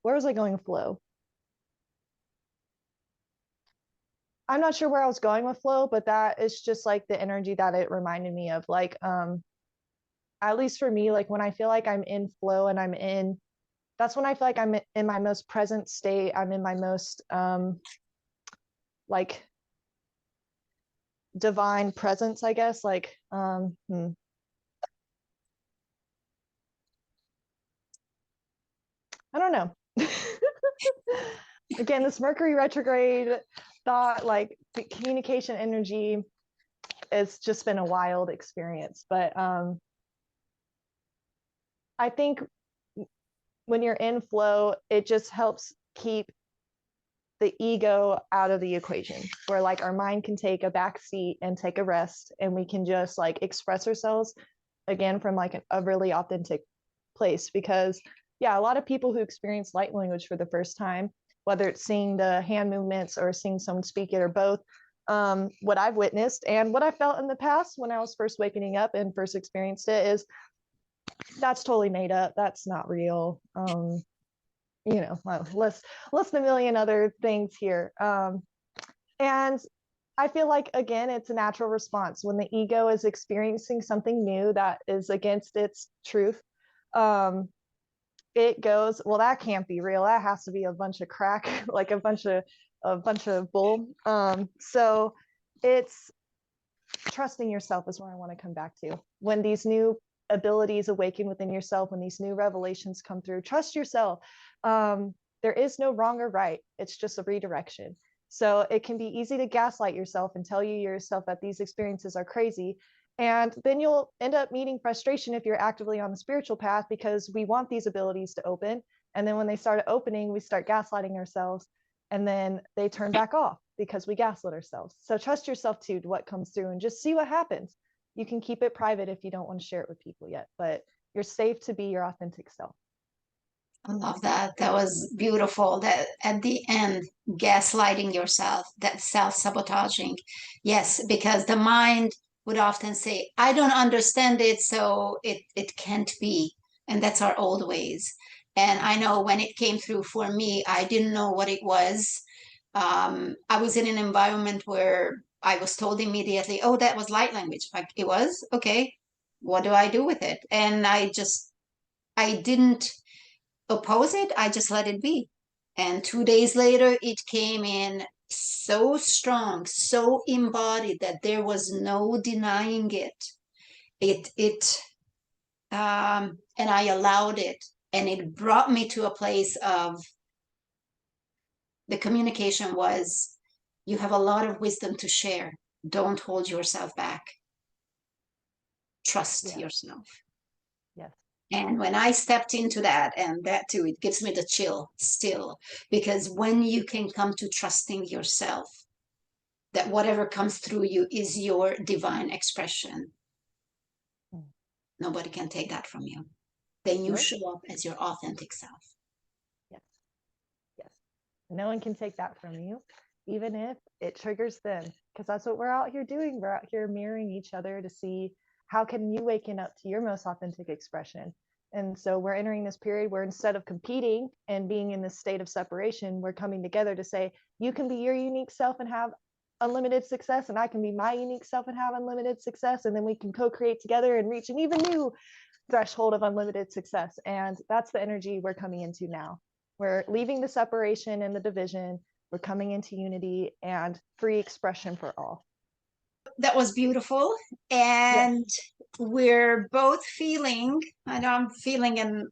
Speaker 3: was I going with flow? I'm not sure where I was going with flow, but that is just like the energy that it reminded me of. Like, at least for me, like when I feel like I'm in flow and that's when I feel like I'm in my most present state. I'm in my most like divine presence, I guess. Like, I don't know. Again, this Mercury retrograde thought, like the communication energy, it's just been a wild experience. But I think when you're in flow, it just helps keep the ego out of the equation, where like our mind can take a back seat and take a rest, and we can just like express ourselves again from like a really authentic place. Because yeah, a lot of people who experience light language for the first time, whether it's seeing the hand movements or seeing someone speak it or both, what I've witnessed and what I felt in the past when I was first waking up and first experienced it is that's totally made up. That's not real. You know, less than a million other things here. And I feel like, again, it's a natural response when the ego is experiencing something new that is against its truth. It goes, well, that can't be real. That has to be a bunch of crack, like a bunch of bull. So it's trusting yourself is where I want to come back to. When these new abilities awaken within yourself, when these new revelations come through, trust yourself. there is no wrong or right. It's just a redirection. So it can be easy to gaslight yourself and tell yourself that these experiences are crazy. And then you'll end up meeting frustration if you're actively on the spiritual path, because we want these abilities to open. And then when they start opening, we start gaslighting ourselves, and then they turn back off because we gaslit ourselves. So trust yourself too to what comes through and just see what happens. You can keep it private if you don't want to share it with people yet, but you're safe to be your authentic self.
Speaker 2: I love that. That was beautiful. That at the end, gaslighting yourself, that self-sabotaging. Yes, because the mind would often say, I don't understand it, so it can't be. And that's our old ways. And I know when it came through for me, I didn't know what it was. I was in an environment where I was told immediately, oh, that was light language. Like, it was? Okay. What do I do with it? And I didn't oppose it. I just let it be. And 2 days later, it came in so strong, so embodied that there was no denying it. And I allowed it. And it brought me to a place of the communication was, you have a lot of wisdom to share. Don't hold yourself back. Trust yourself.
Speaker 3: Yes.
Speaker 2: And when I stepped into that, and that too, it gives me the chill still, because when you can come to trusting yourself, that whatever comes through you is your divine expression, nobody can take that from you. Then you show up as your authentic self.
Speaker 3: Yes. Yes. No one can take that from you, even if it triggers them, because that's what we're out here doing. We're out here mirroring each other to see how can you waken up to your most authentic expression. And so we're entering this period where instead of competing and being in this state of separation, we're coming together to say, you can be your unique self and have unlimited success, and I can be my unique self and have unlimited success. And then we can co-create together and reach an even new threshold of unlimited success. And that's the energy we're coming into now. We're leaving the separation and the division. We're coming into unity and free expression for all.
Speaker 2: That was beautiful. And we're both feeling, I know I'm feeling, and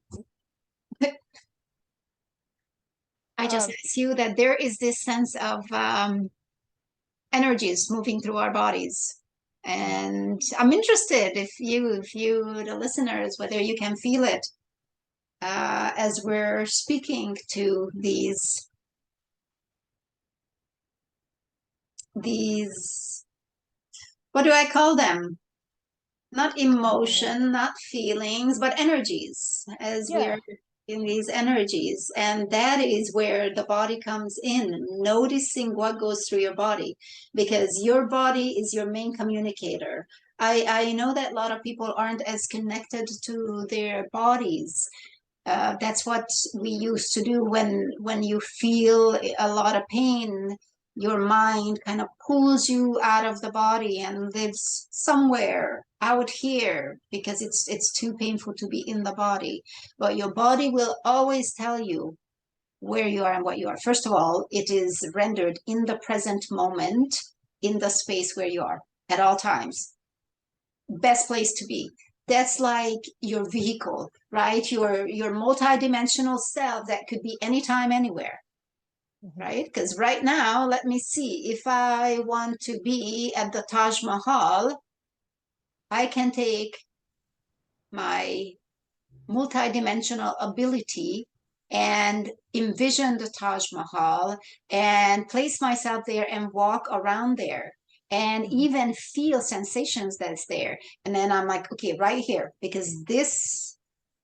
Speaker 2: I just ask you that there is this sense of energies moving through our bodies. And I'm interested if you, the listeners, whether you can feel it as we're speaking to these, what do I call them? Not emotion, not feelings, but energies, as we're in these energies. And that is where the body comes in, noticing what goes through your body, because your body is your main communicator. I know that a lot of people aren't as connected to their bodies. That's what we used to do when you feel a lot of pain. Your mind kind of pulls you out of the body and lives somewhere out here because it's too painful to be in the body. But your body will always tell you where you are and what you are. First of all, it is rendered in the present moment, in the space where you are at all times. Best place to be. That's like your vehicle, right? Your multidimensional self that could be anytime, anywhere, right? Because right now, let me see, if I want to be at the Taj Mahal, I can take my multidimensional ability and envision the Taj Mahal and place myself there and walk around there and even feel sensations that's there. And then I'm like, okay, right here, because this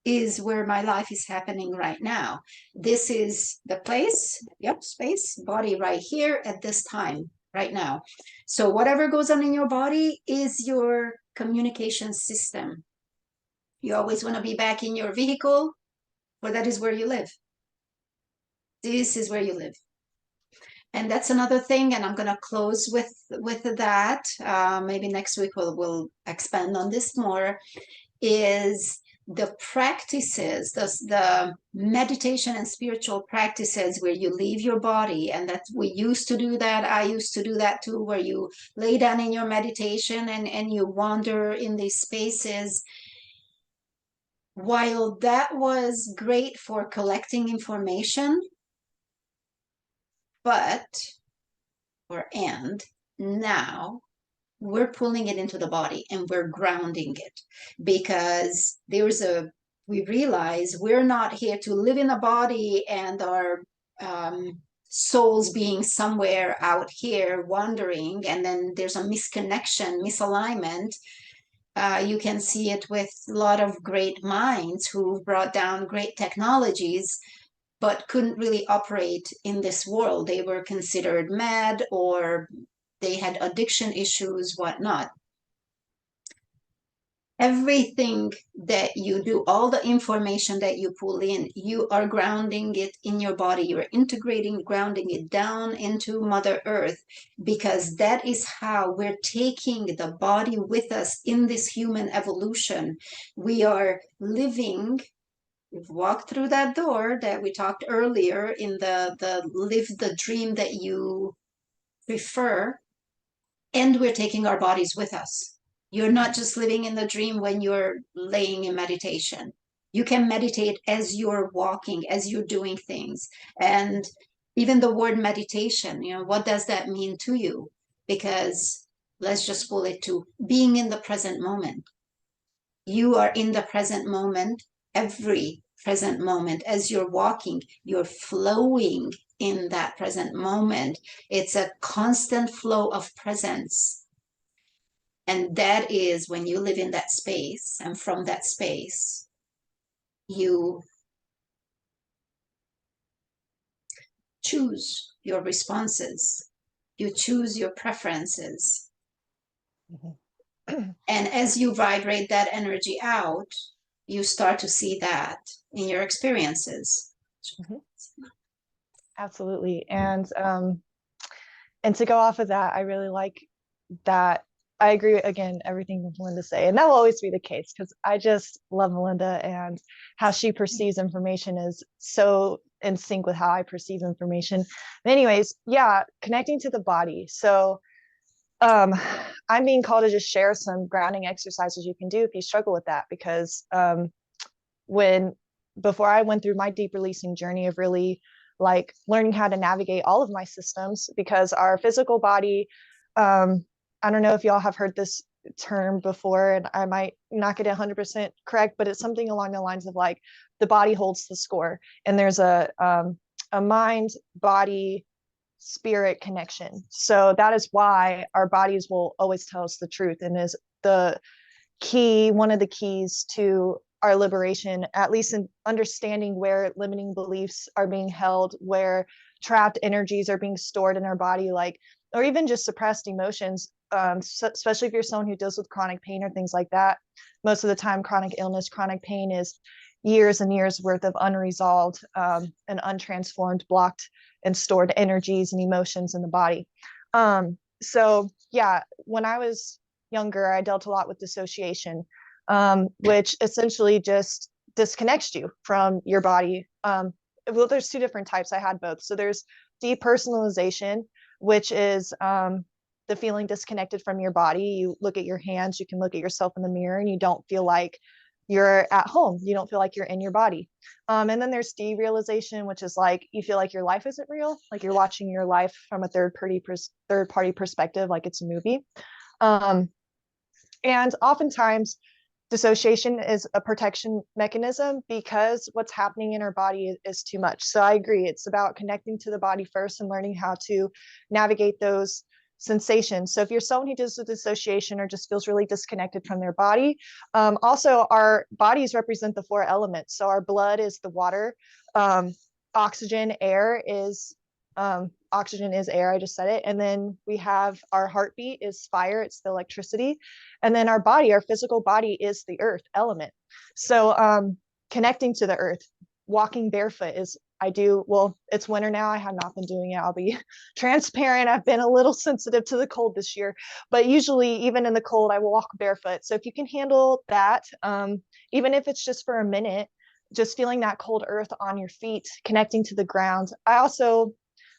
Speaker 2: is where my life is happening right now. This is the place, space, body right here at this time, right now. So whatever goes on in your body is your communication system. You always want to be back in your vehicle, or that is where you live. This is where you live. And that's another thing, and I'm going to close with that. Maybe next week we'll expand on this more, is the practices, the meditation and spiritual practices where you leave your body. And that we used to do that. I used to do that too, where you lay down in your meditation and you wander in these spaces. While that was great for collecting information, But, and now we're pulling it into the body and we're grounding it, because we realize we're not here to live in a body and our souls being somewhere out here wandering, and then there's a misconnection, misalignment. You can see it with a lot of great minds who brought down great technologies but couldn't really operate in this world. They were considered mad, or they had addiction issues, whatnot. Everything that you do, all the information that you pull in, you are grounding it in your body. You're integrating, grounding it down into Mother Earth, because that is how we're taking the body with us in this human evolution. We are living. We've walked through that door that we talked earlier in the live the dream that you prefer, and we're taking our bodies with us. You're not just living in the dream when you're laying in meditation. You can meditate as you're walking, as you're doing things. And even the word meditation, what does that mean to you? Because let's just pull it to being in the present moment. You are in the present moment, every present moment. As you're walking, you're flowing in that present moment. It's a constant flow of presence. And that is when you live in that space, and from that space, you choose your responses, you choose your preferences. And as you vibrate that energy out, you start to see that in your experiences.
Speaker 3: Absolutely. And to go off of that, I really like that. I agree again, everything with Melinda say, and that will always be the case, because I just love Melinda, and how she perceives information is so in sync with how I perceive information. But anyways, yeah, connecting to the body. So I'm being called to just share some grounding exercises you can do if you struggle with that, because when before I went through my deep releasing journey of really like learning how to navigate all of my systems, because our physical body, I don't know if y'all have heard this term before, and I might not get it 100% correct, but it's something along the lines of like the body holds the score, and there's a mind body spirit connection. So that is why our bodies will always tell us the truth, and is the key, one of the keys to our liberation, at least in understanding where limiting beliefs are being held, where trapped energies are being stored in our body, like, or even just suppressed emotions, especially if you're someone who deals with chronic pain or things like that. Most of the time, chronic illness, chronic pain is years and years worth of unresolved and untransformed, blocked and stored energies and emotions in the body. So yeah, when I was younger, I dealt a lot with dissociation, which essentially just disconnects you from your body. Well, there's two different types. I had both. So there's depersonalization, which is the feeling disconnected from your body. You look at your hands, you can look at yourself in the mirror, and you don't feel like you're at home. You don't feel like you're in your body. And then there's derealization, which is like you feel like your life isn't real, like you're watching your life from a third party perspective, like it's a movie. And oftentimes, dissociation is a protection mechanism because what's happening in our body is too much. So I agree. It's about connecting to the body first and learning how to navigate those sensations. So if you're someone who deals with dissociation or just feels really disconnected from their body, also our bodies represent the four elements. So our blood is the water, oxygen, air is oxygen is air, I just said it. And then we have our heartbeat is fire, it's the electricity. And then our body, our physical body is the earth element. So connecting to the earth, walking barefoot is, well, it's winter now. I have not been doing it. I'll be transparent. I've been a little sensitive to the cold this year, but usually even in the cold, I will walk barefoot. So if you can handle that, even if it's just for a minute, just feeling that cold earth on your feet, connecting to the ground. I also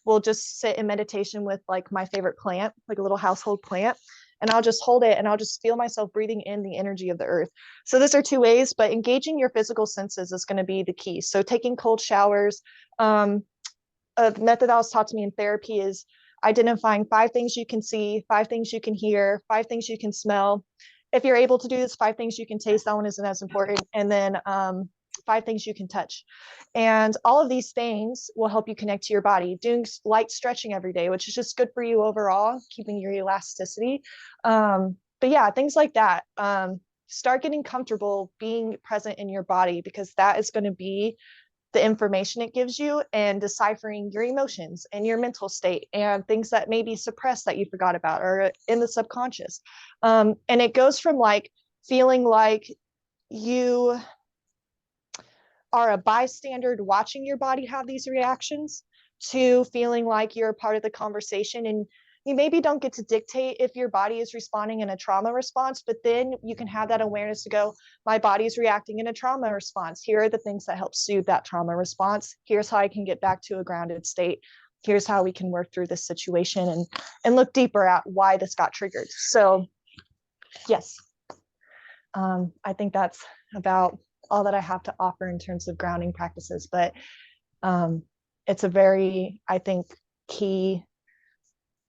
Speaker 3: will just sit in meditation with like my favorite plant, like a little household plant, and I'll just hold it and I'll just feel myself breathing in the energy of the earth. So those are two ways, but engaging your physical senses is going to be the key. So taking cold showers, a method that was taught to me in therapy is identifying 5 things you can see, 5 things you can hear, 5 things you can smell. If you're able to do this, 5 things you can taste, that one isn't as important. And then 5 things you can touch. And all of these things will help you connect to your body. Doing light stretching every day, which is just good for you overall, keeping your elasticity. But yeah, things like that. Start getting comfortable being present in your body, because that is going to be the information it gives you, and deciphering your emotions and your mental state and things that may be suppressed that you forgot about or in the subconscious. And it goes from like feeling like you are a bystander watching your body have these reactions, to feeling like you're a part of the conversation, and you maybe don't get to dictate if your body is responding in a trauma response, but then you can have that awareness to go, my body is reacting in a trauma response. Here are the things that help soothe that trauma response. Here's how I can get back to a grounded state. Here's how we can work through this situation, and look deeper at why this got triggered. So yes, I think that's about all that I have to offer in terms of grounding practices, but it's a very, I think, key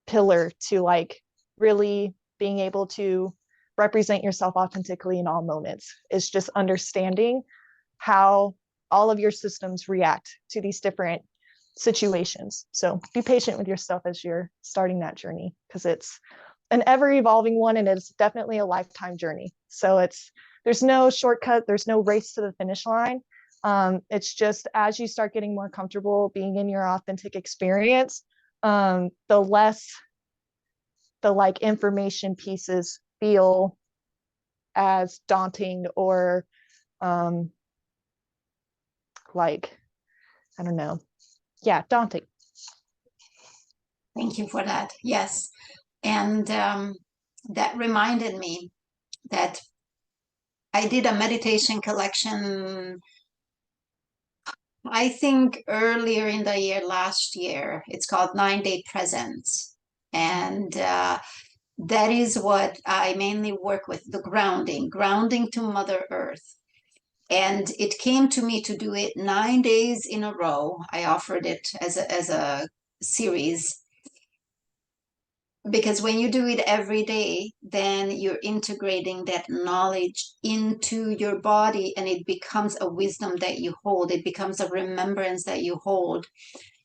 Speaker 3: pillar to like really being able to represent yourself authentically in all moments, is just understanding how all of your systems react to these different situations. So be patient with yourself as you're starting that journey, because it's an ever evolving one, and it's definitely a lifetime journey. So there's no shortcut, there's no race to the finish line. It's just as you start getting more comfortable being in your authentic experience, the less the like information pieces feel as daunting or like, I don't know. Yeah, daunting.
Speaker 2: Thank you for that. Yes. And that reminded me that I did a meditation collection, I think earlier in the year, last year. It's called 9-Day Presence. And that is what I mainly work with, the grounding to Mother Earth. And it came to me to do it 9 days in a row. I offered it as a series, because when you do it every day, then you're integrating that knowledge into your body, and it becomes a wisdom that you hold. It becomes a remembrance that you hold.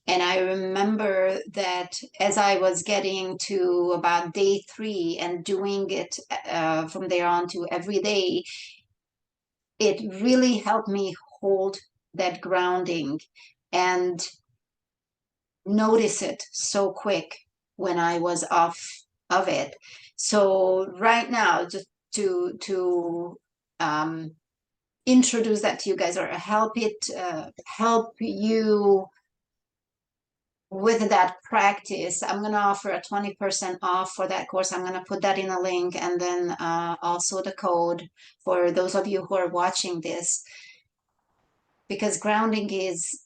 Speaker 2: And I remember that as I was getting to about day 3 and doing it from there on to every day, it really helped me hold that grounding and notice it so quick when I was off of it. So right now, just to introduce that to you guys, or help you with that practice, I'm going to offer a 20% off for that course. I'm going to put that in a link, and then also the code for those of you who are watching this, because grounding is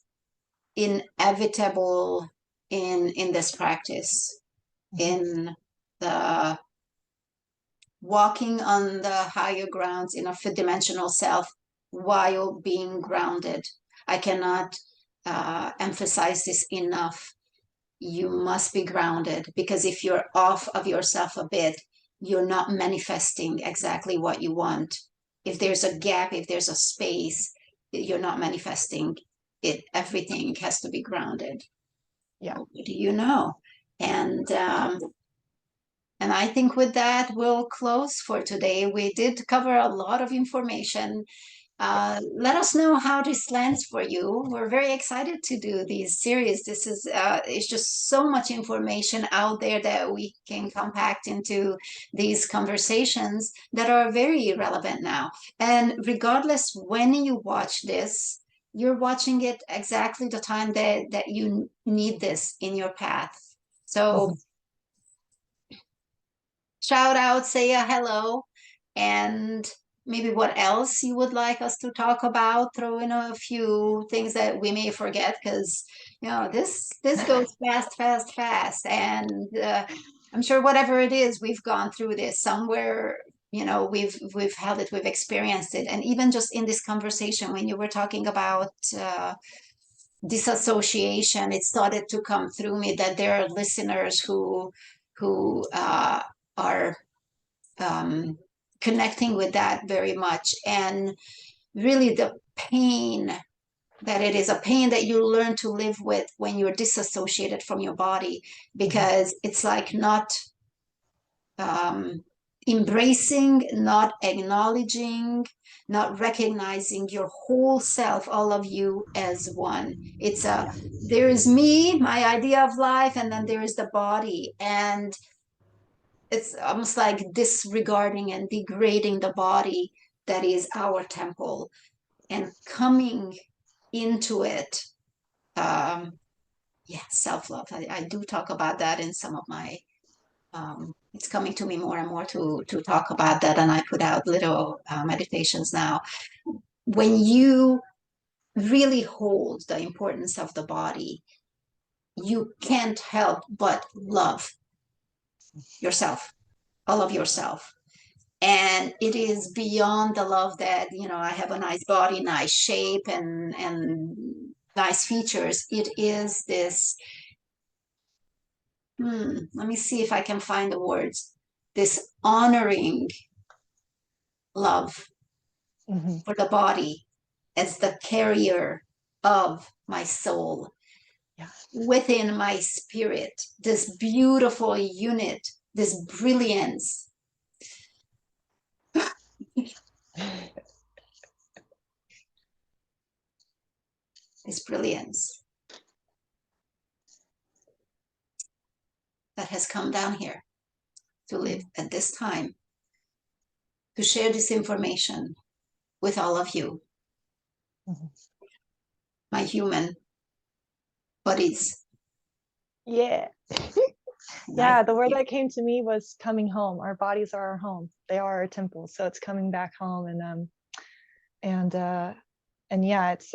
Speaker 2: inevitable in this practice, in the walking on the higher grounds in a fifth dimensional self while being grounded. I cannot emphasize this enough. You must be grounded, because if you're off of yourself a bit, you're not manifesting exactly what you want. If there's a gap, if there's a space, you're not manifesting it. Everything has to be grounded.
Speaker 3: Yeah.
Speaker 2: What do you know? And I think with that, we'll close for today. We did cover a lot of information. Let us know how this lands for you. We're very excited to do these series. This is it's just so much information out there that we can compact into these conversations that are very relevant now. And regardless when you watch this, you're watching it exactly the time that you need this in your path. So shout out, say a hello, and maybe what else you would like us to talk about. Throw in a few things that we may forget, because this goes fast, and I'm sure whatever it is, we've gone through this somewhere. We've held it, we've experienced it, and even just in this conversation, when you were talking about disassociation, it started to come through me that there are listeners who are connecting with that very much. And really the pain that it is a pain that you learn to live with when you're disassociated from your body, because it's like not embracing, not acknowledging, not recognizing your whole self, all of you as one. It's a, there is me, my idea of life, and then there is the body. And it's almost like disregarding and degrading the body that is our temple, and coming into it. Yeah, self-love. I do talk about that in some of my it's coming to me more and more to talk about that, and I put out little meditations now. When you really hold the importance of the body, you can't help but love yourself, all of yourself. And it is beyond the love that, you know, I have a nice body, nice shape, and nice features. It is this, let me see if I can find the words, this honoring love for the body as the carrier of my soul
Speaker 3: Yeah.
Speaker 2: within my spirit, this beautiful unit, this brilliance. This brilliance that has come down here to live at this time, to share this information with all of you, my human buddies.
Speaker 3: Yeah. Yeah, the word that came to me was coming home. Our bodies are our home. They are our temple. So it's coming back home. And yeah, it's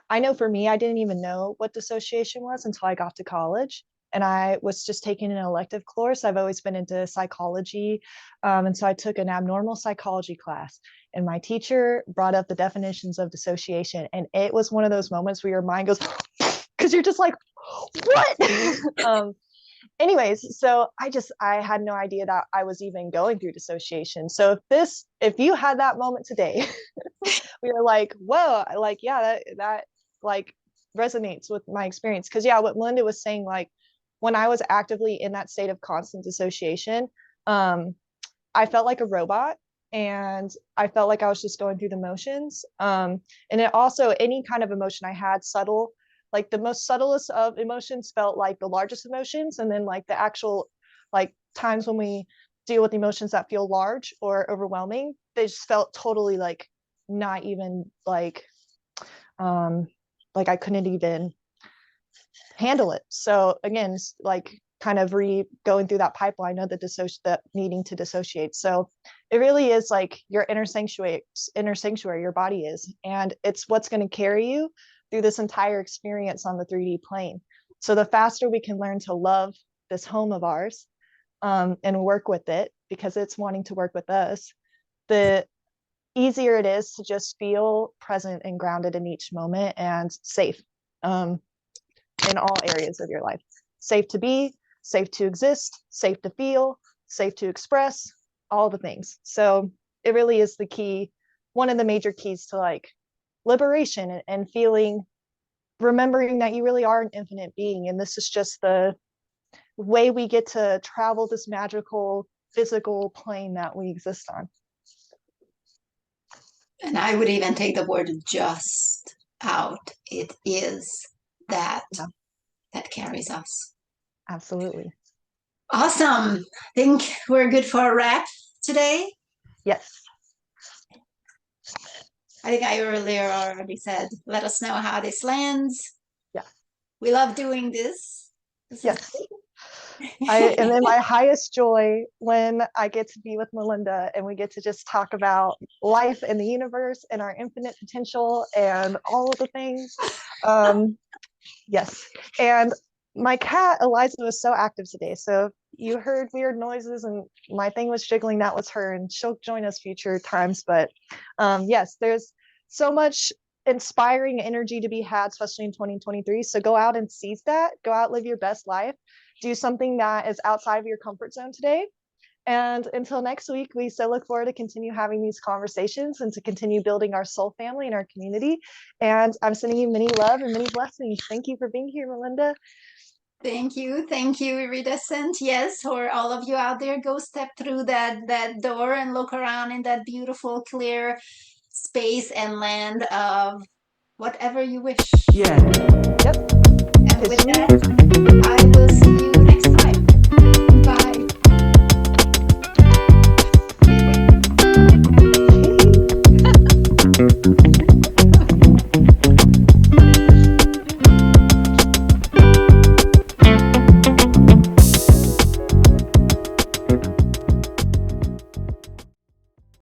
Speaker 3: I know for me, I didn't even know what dissociation was until I got to college. And I was just taking an elective course. I've always been into psychology. And so I took an abnormal psychology class. And my teacher brought up the definitions of dissociation. And it was one of those moments where your mind goes, because you're just like, what? Anyways, so I had no idea that I was even going through dissociation. So if you had that moment today, we were like, whoa, like, yeah, that like resonates with my experience. Cause yeah, what Melinda was saying, like when I was actively in that state of constant dissociation, I felt like a robot, and I felt like I was just going through the motions. And it also, any kind of emotion I had, subtle, like the most subtlest of emotions felt like the largest emotions. And then like the actual, like times when we deal with emotions that feel large or overwhelming, they just felt totally like not even like I couldn't even handle it. So again, like kind of going through that pipeline of the needing to dissociate. So it really is like your inner sanctuary, your body is, and it's what's going to carry you through this entire experience on the 3D plane. So the faster we can learn to love this home of ours, and work with it because it's wanting to work with us, the easier it is to just feel present and grounded in each moment and safe, in all areas of your life. Safe to be, safe to exist, safe to feel, safe to express, all the things. So it really is the key, one of the major keys to like liberation and feeling, remembering that you really are an infinite being. And this is just the way we get to travel this magical physical plane that we exist on.
Speaker 2: And I would even take the word just out. It is that that carries us.
Speaker 3: Absolutely.
Speaker 2: Awesome. I think we're good for a wrap today.
Speaker 3: Yes.
Speaker 2: I think I earlier already said, let us know how this lands.
Speaker 3: Yeah.
Speaker 2: We love doing this.
Speaker 3: Yes. I am in my highest joy when I get to be with Melinda and we get to just talk about life and the universe and our infinite potential and all of the things. Yes. And my cat, Eliza, was so active today. So you heard weird noises and my thing was jiggling. That was her, and she'll join us future times. But yes, there's so much inspiring energy to be had, especially in 2023. So go out and seize that. Go out, live your best life. Do something that is outside of your comfort zone today. And until next week, we so look forward to continue having these conversations and to continue building our soul family and our community. And I'm sending you many love and many blessings. Thank you for being here, Melinda.
Speaker 2: Thank you, Iridescent. Yes, for all of you out there, go step through that door and look around in that beautiful, clear space and land of whatever you wish.
Speaker 1: Yeah.
Speaker 3: Yep.
Speaker 2: And with that, I will see you